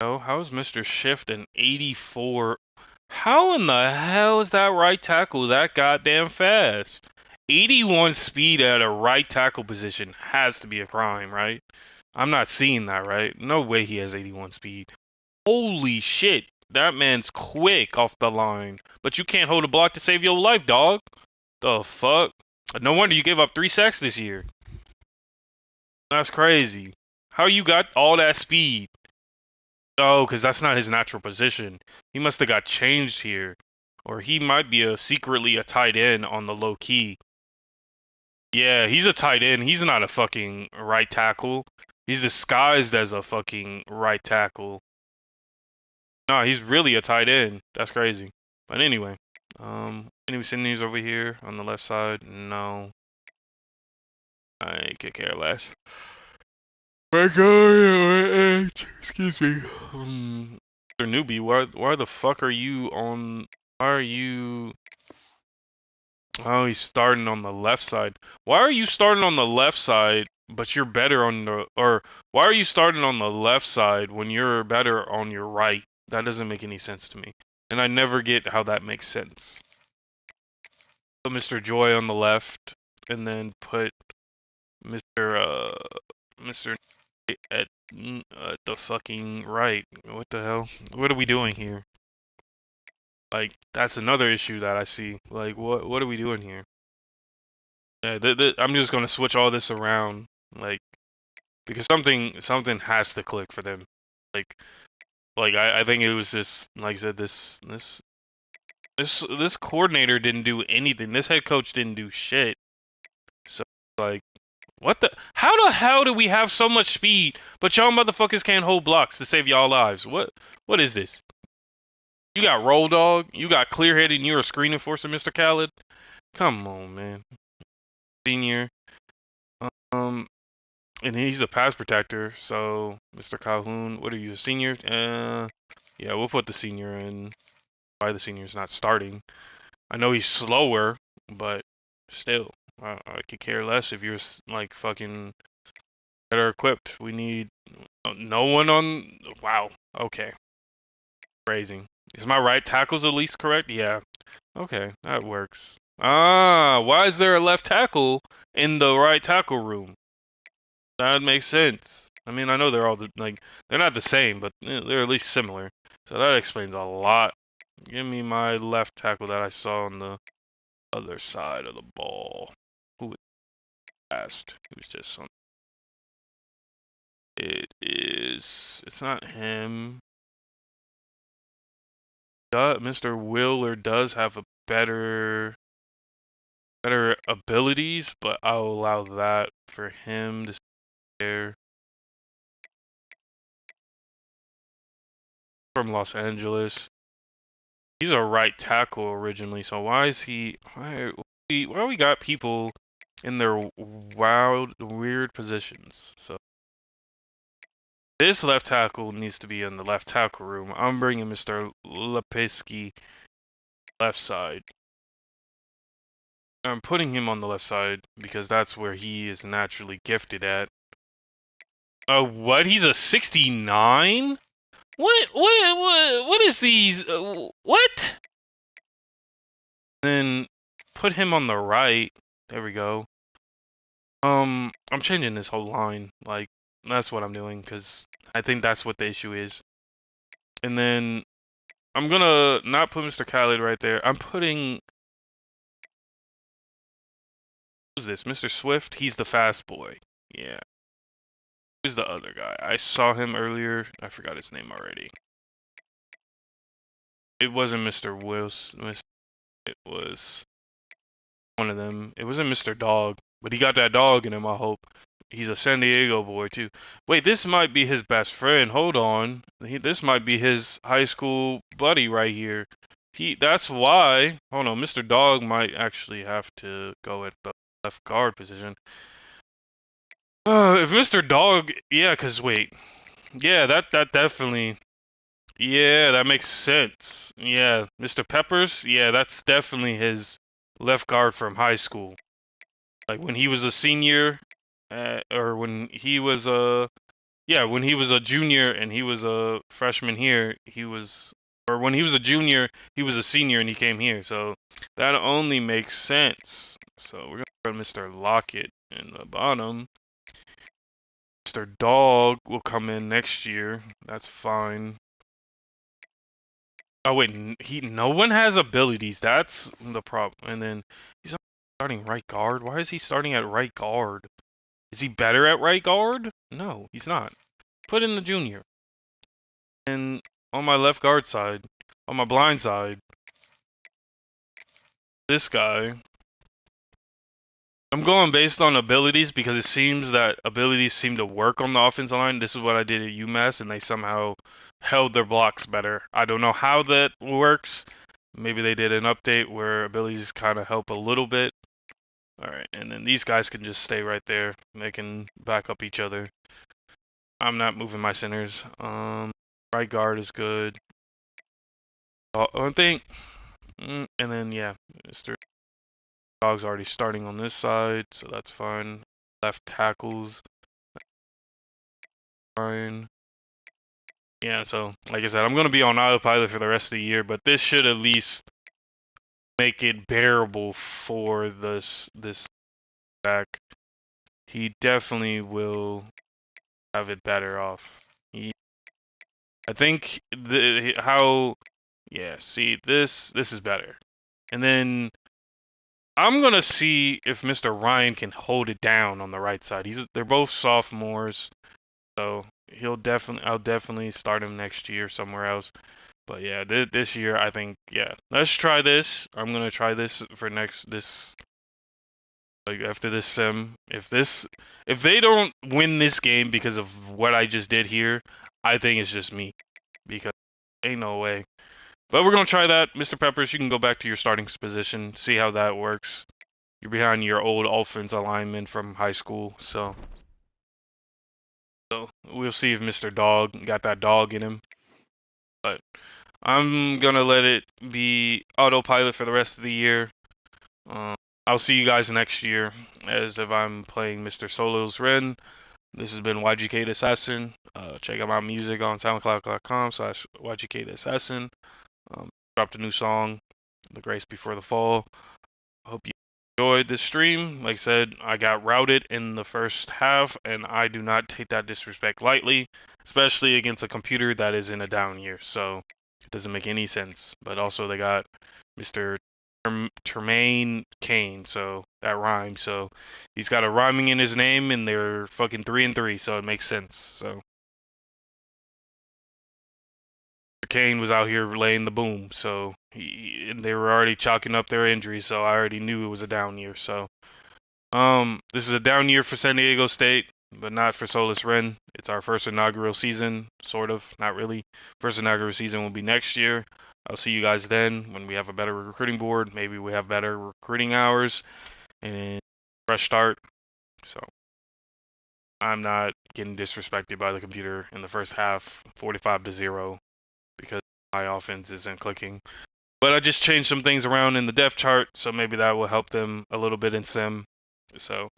Oh, how's Mr. Shift an 84? How in the hell is that right tackle that goddamn fast? 81 speed at a right tackle position has to be a crime, right? I'm not seeing that, right? No way he has 81 speed. Holy shit, that man's quick off the line. But you can't hold a block to save your life, dog. The fuck? No wonder you gave up 3 sacks this year. That's crazy. How you got all that speed? Oh, because that's not his natural position. He must have got changed here. Or he might be secretly a tight end on the low key. Yeah, he's a tight end. He's not a fucking right tackle. He's disguised as a fucking right tackle. No, he's really a tight end. That's crazy. But anyway, any seniors over here on the left side? No. I could care less. Excuse me. Mr. Newbie, why the fuck are you on? Why are you? Oh, he's starting on the left side. Why are you starting on the left side, but you're better on the, or why are you starting on the left side when you're better on your right? That doesn't make any sense to me. And I never get how that makes sense. Put Mr. Joy on the left, and then put Mr. at the fucking right. What the hell? What are we doing here? Like, that's another issue that I see. Like, what are we doing here? Yeah, I'm just gonna switch all this around, like, because something has to click for them. Like, I think it was just like I said, this coordinator didn't do anything. This head coach didn't do shit. So like, what the? How the hell do we have so much speed, but y'all motherfuckers can't hold blocks to save y'all lives? What is this? You got roll dog, you got clear headed, and you're a screen enforcer, Mr. Khaled. Come on, man. Senior. Um, and he's a pass protector. So, Mr. Calhoun, what are you, a senior? Yeah, we'll put the senior in. Why the senior's not starting? I know he's slower, but still, I could care less if you're like fucking better equipped. We need no one on. Wow. Okay. Phrasing. Is my right tackles at least correct? Yeah. Okay, that works. Ah, why is there a left tackle in the right tackle room? That makes sense. I mean, I know they're all like they're not the same, but they're at least similar. So that explains a lot. Give me my left tackle that I saw on the other side of the ball. Who was fast? Who's just on? It is. It's not him. Mr. Wheeler does have a better abilities, but I'll allow that for him to stay from Los Angeles. He's a right tackle originally, so why is he? Why we got people in their weird positions. So this left tackle needs to be in the left tackle room. I'm bringing Mr. Lepiski left side. I'm putting him on the left side because that's where he is naturally gifted at. What? He's a 69? What is these? What? Then put him on the right. There we go. I'm changing this whole line. Like, that's what I'm doing, because I think that's what the issue is. And then I'm gonna not put Mr. Khaled right there. I'm putting... Who's this? Mr. Swift? He's the fast boy. Yeah. Who's the other guy? I saw him earlier. I forgot his name already. It wasn't Mr. Wilson. It was one of them. It wasn't Mr. Dog, but he got that dog in him, I hope. He's a San Diego boy, too. Wait, this might be his best friend. Hold on. This might be his high school buddy right here. That's why. Hold on, Mr. Dog might actually have to go at the left guard position. If Mr. Dog, yeah, because wait. Yeah, that definitely... Yeah, that makes sense. Yeah, Mr. Peppers, yeah, that's definitely his left guard from high school. Like when he was a senior, or when he was when he was a junior and he was a freshman here, or when he was a junior, he was a senior and he came here. So that only makes sense. So we're gonna put Mr. Lockett in the bottom. Mr. Dog will come in next year. That's fine. Oh wait, no one has abilities. That's the problem. And then he's starting right guard. Why is he starting at right guard? Is he better at right guard? No, he's not. Put in the junior. And on my left guard side, on my blind side, this guy. I'm going based on abilities because it seems that abilities seem to work on the offensive line. This is what I did at UMass, and they somehow held their blocks better. I don't know how that works. Maybe they did an update where abilities kind of help a little bit. Alright, and then these guys can just stay right there. They can back up each other. I'm not moving my centers. Right guard is good. I think. And then, yeah, Mr. Dog's already starting on this side, so that's fine. Left tackles. Fine. Yeah, so, like I said, I'm going to be on autopilot for the rest of the year, but this should at least make it bearable for this back. He definitely will have it better off. I think yeah, see, this is better. And then I'm gonna see if Mr. Ryan can hold it down on the right side. They're both sophomores, so I'll definitely start him next year somewhere else. But yeah, this year I think, yeah, let's try this. I'm gonna try this for like after this sim. If they don't win this game because of what I just did here, I think it's just me, because ain't no way. But we're going to try that. Mr. Peppers, you can go back to your starting position, see how that works. You're behind your old offense alignment from high school, so we'll see if Mr. Dog got that dog in him. But I'm going to let it be autopilot for the rest of the year. I'll see you guys next year, as if I'm playing Mr. Solo's Ren. This has been YGK the Assassin. Check out my music on soundcloud.com/YGK the Assassin. Dropped a new song, The Grace Before the Fall. Hope you enjoyed this stream. Like I said, I got routed in the first half, and I do not take that disrespect lightly, especially against a computer that is in a down year. So it doesn't make any sense. But also they got Mr. Tremaine Kane, so that rhymes. So he's got a rhyming in his name, and they're fucking 3-3, so it makes sense. So Kane was out here laying the boom, so and they were already chalking up their injuries, so I already knew it was a down year. So this is a down year for San Diego State, but not for Solus Ren. It's our first inaugural season, sort of, not really. First inaugural season will be next year. I'll see you guys then when we have a better recruiting board. Maybe we have better recruiting hours, and the fresh start. So I'm not getting disrespected by the computer in the first half, 45-0, because my offense isn't clicking. But I just changed some things around in the depth chart, so maybe that will help them a little bit in sim. So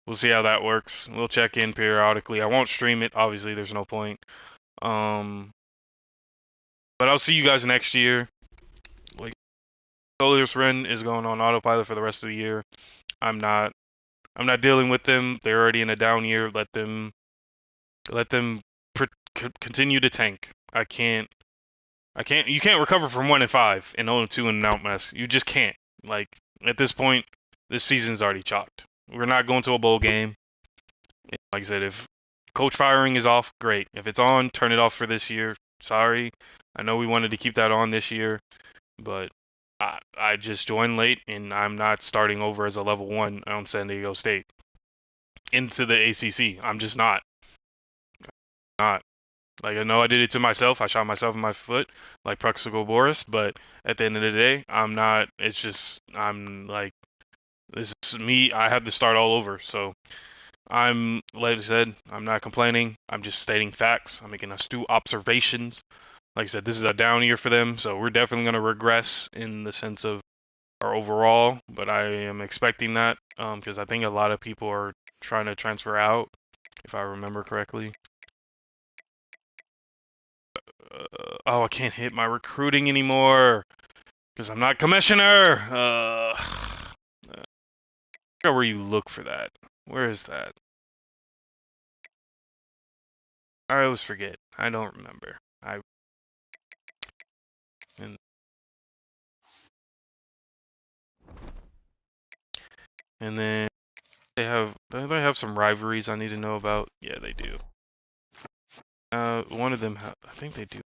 we'll see how that works. We'll check in periodically. I won't stream it, obviously. There's no point. But I'll see you guys next year. Like, Solius Ren is going on autopilot for the rest of the year. I'm not dealing with them. They're already in a down year. Let them continue to tank. I can't. You can't recover from 1-5 and 0-2 in an out mess. You just can't. Like, at this point, this season's already chalked. We're not going to a bowl game. Like I said, if coach firing is off, great. If it's on, turn it off for this year. Sorry. I know we wanted to keep that on this year, but I just joined late, and I'm not starting over as a level 1 on San Diego State into the ACC. I'm just not. Not. Like, I know I did it to myself. I shot myself in my foot, like Plexico Boris, but at the end of the day, I'm not. It's just, I'm like, this is me. I have to start all over. So like I said, I'm not complaining. I'm just stating facts. I'm making astute observations. Like I said, this is a down year for them, so we're definitely going to regress in the sense of our overall, but I am expecting that because I think a lot of people are trying to transfer out, if I remember correctly. Oh, I can't hit my recruiting anymore because I'm not commissioner. Where you look for that? Where is that? I always forget. I don't remember. And then they have some rivalries I need to know about. Yeah, they do. One of them I think they do.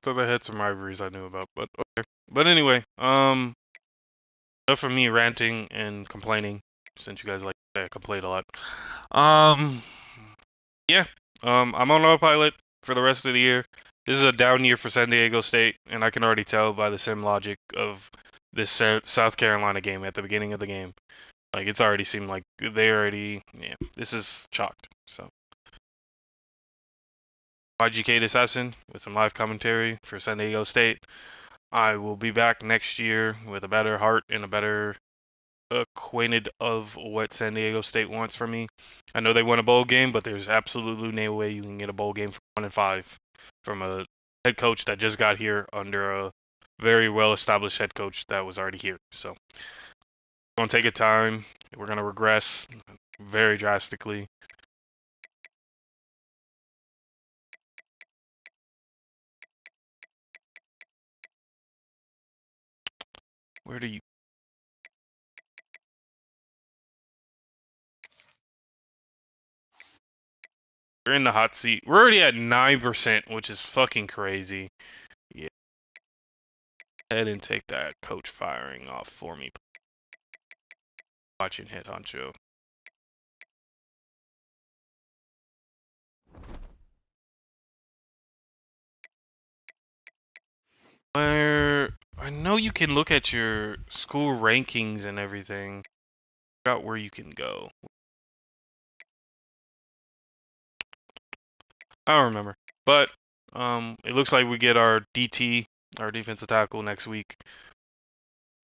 Thought they had some rivalries I knew about, but okay. But anyway, enough of me ranting and complaining, since you guys like to say I complain a lot. Yeah. I'm on autopilot for the rest of the year. This is a down year for San Diego State, and I can already tell by the sim logic of this South Carolina game at the beginning of the game. Like, it's already seemed like yeah, this is chalked. So, YGK the Assassin with some live commentary for San Diego State. I will be back next year with a better heart and a better acquainted of what San Diego State wants from me. I know they won a bowl game, but there's absolutely no way you can get a bowl game from 1-5 from a head coach that just got here under a very well-established head coach that was already here. So, we're gonna take a time. We're gonna regress very drastically. Where do you? We're in the hot seat. We're already at 9%, which is fucking crazy. Yeah. Go ahead and take that coach firing off for me. Watching hit honcho. Where I know you can look at your school rankings and everything. Figure out where you can go. I don't remember. But it looks like we get our DT, our defensive tackle, next week.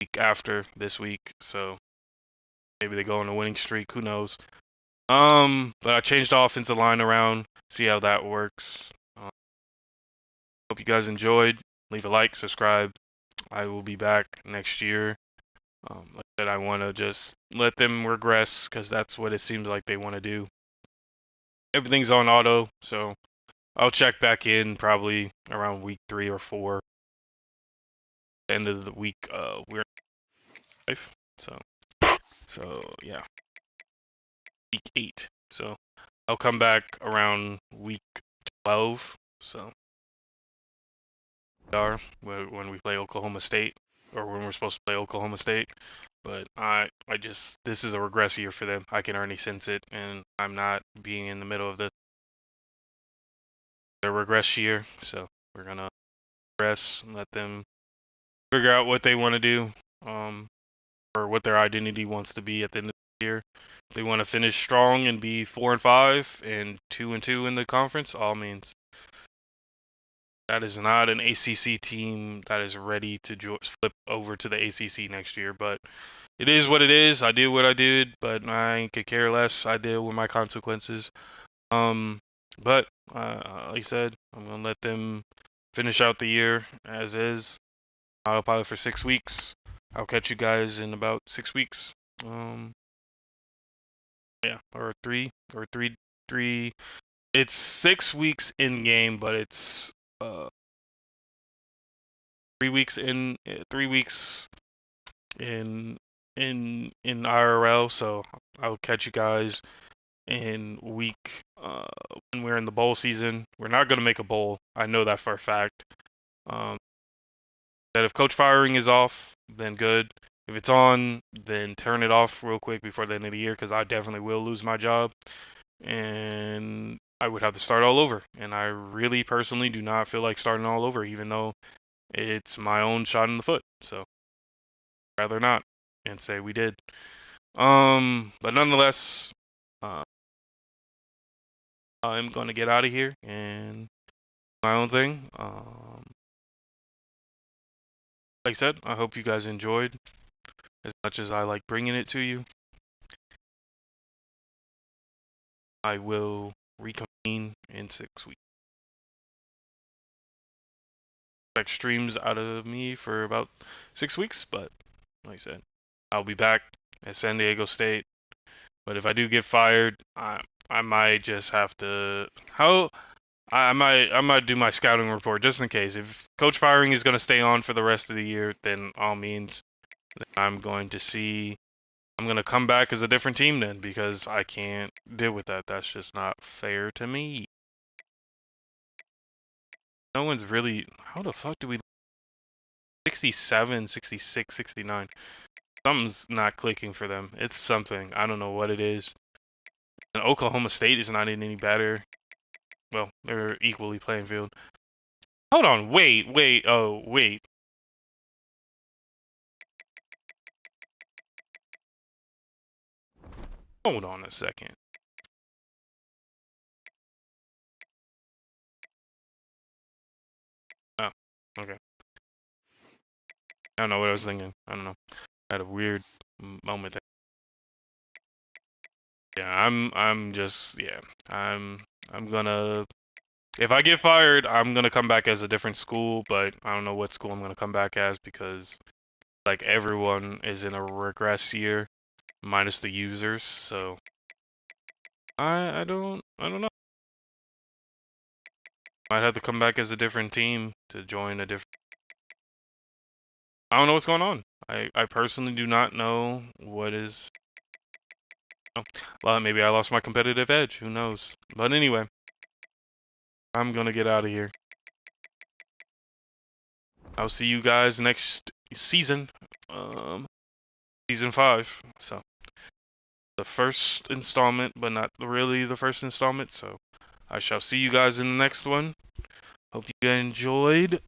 Week after this week. So maybe they go on a winning streak, who knows. But I changed the offensive line around, see how that works. Hope you guys enjoyed. Leave a like, subscribe. I will be back next year. Like I said, I want to just let them regress because that's what it seems like they want to do. Everything's on auto, so I'll check back in probably around week 3 or 4. End of the week, we're live. So yeah, week 8. So I'll come back around week 12. So when we play Oklahoma State, or when we're supposed to play Oklahoma State. But this is a regress year for them. I can already sense it, and I'm not being in the middle of the regress year. So we're gonna regress and let them figure out what they want to do, or what their identity wants to be at the end of the year. If they want to finish strong and be 4-5 and 2-2 in the conference, all means. That is not an ACC team that is ready to flip over to the ACC next year, but it is what it is. I did what I did, but I could care less. I deal with my consequences. But like I said, I'm gonna let them finish out the year as is. Autopilot for 6 weeks. I'll catch you guys in about 6 weeks. Yeah, or three. It's 6 weeks in game, but it's 3 weeks in 3 weeks in IRL. So I'll catch you guys in week when we're in the bowl season. We're not gonna make a bowl. I know that for a fact. That if coach firing is off, then good. If it's on, then turn it off real quick before the end of the year, because I definitely will lose my job, and I would have to start all over. And I really personally do not feel like starting all over, even though it's my own shot in the foot. So rather not, and say we did. But nonetheless, I'm gonna get out of here and my own thing. Like I said, I hope you guys enjoyed as much as I like bringing it to you. I will reconvene in 6 weeks. Expect streams out of me for about 6 weeks, but like I said, I'll be back at San Diego State. But if I do get fired, I might just have to I might do my scouting report just in case. If coach firing is going to stay on for the rest of the year, then all means, then I'm going to come back as a different team then, because I can't deal with that. That's just not fair to me. No one's really, how the fuck do we 67, 66, 69? Something's not clicking for them. It's something. I don't know what it is. And Oklahoma State is not in any better. Well, they're equally playing field. Hold on, wait. Oh, wait. Hold on a second. Oh, okay. I don't know what I was thinking. I don't know. I had a weird moment there. Yeah, I'm gonna, if I get fired, I'm gonna come back as a different school, but I don't know what school I'm gonna come back as, because like everyone is in a regress year, minus the users, so I don't know. Might have to come back as a different team to join a different. I don't know what's going on. I personally do not know what is. Well, maybe I lost my competitive edge. Who knows? But anyway, I'm gonna get out of here. I'll see you guys next season, season 5. So the first installment, but not really the first installment. So I shall see you guys in the next one. Hope you enjoyed.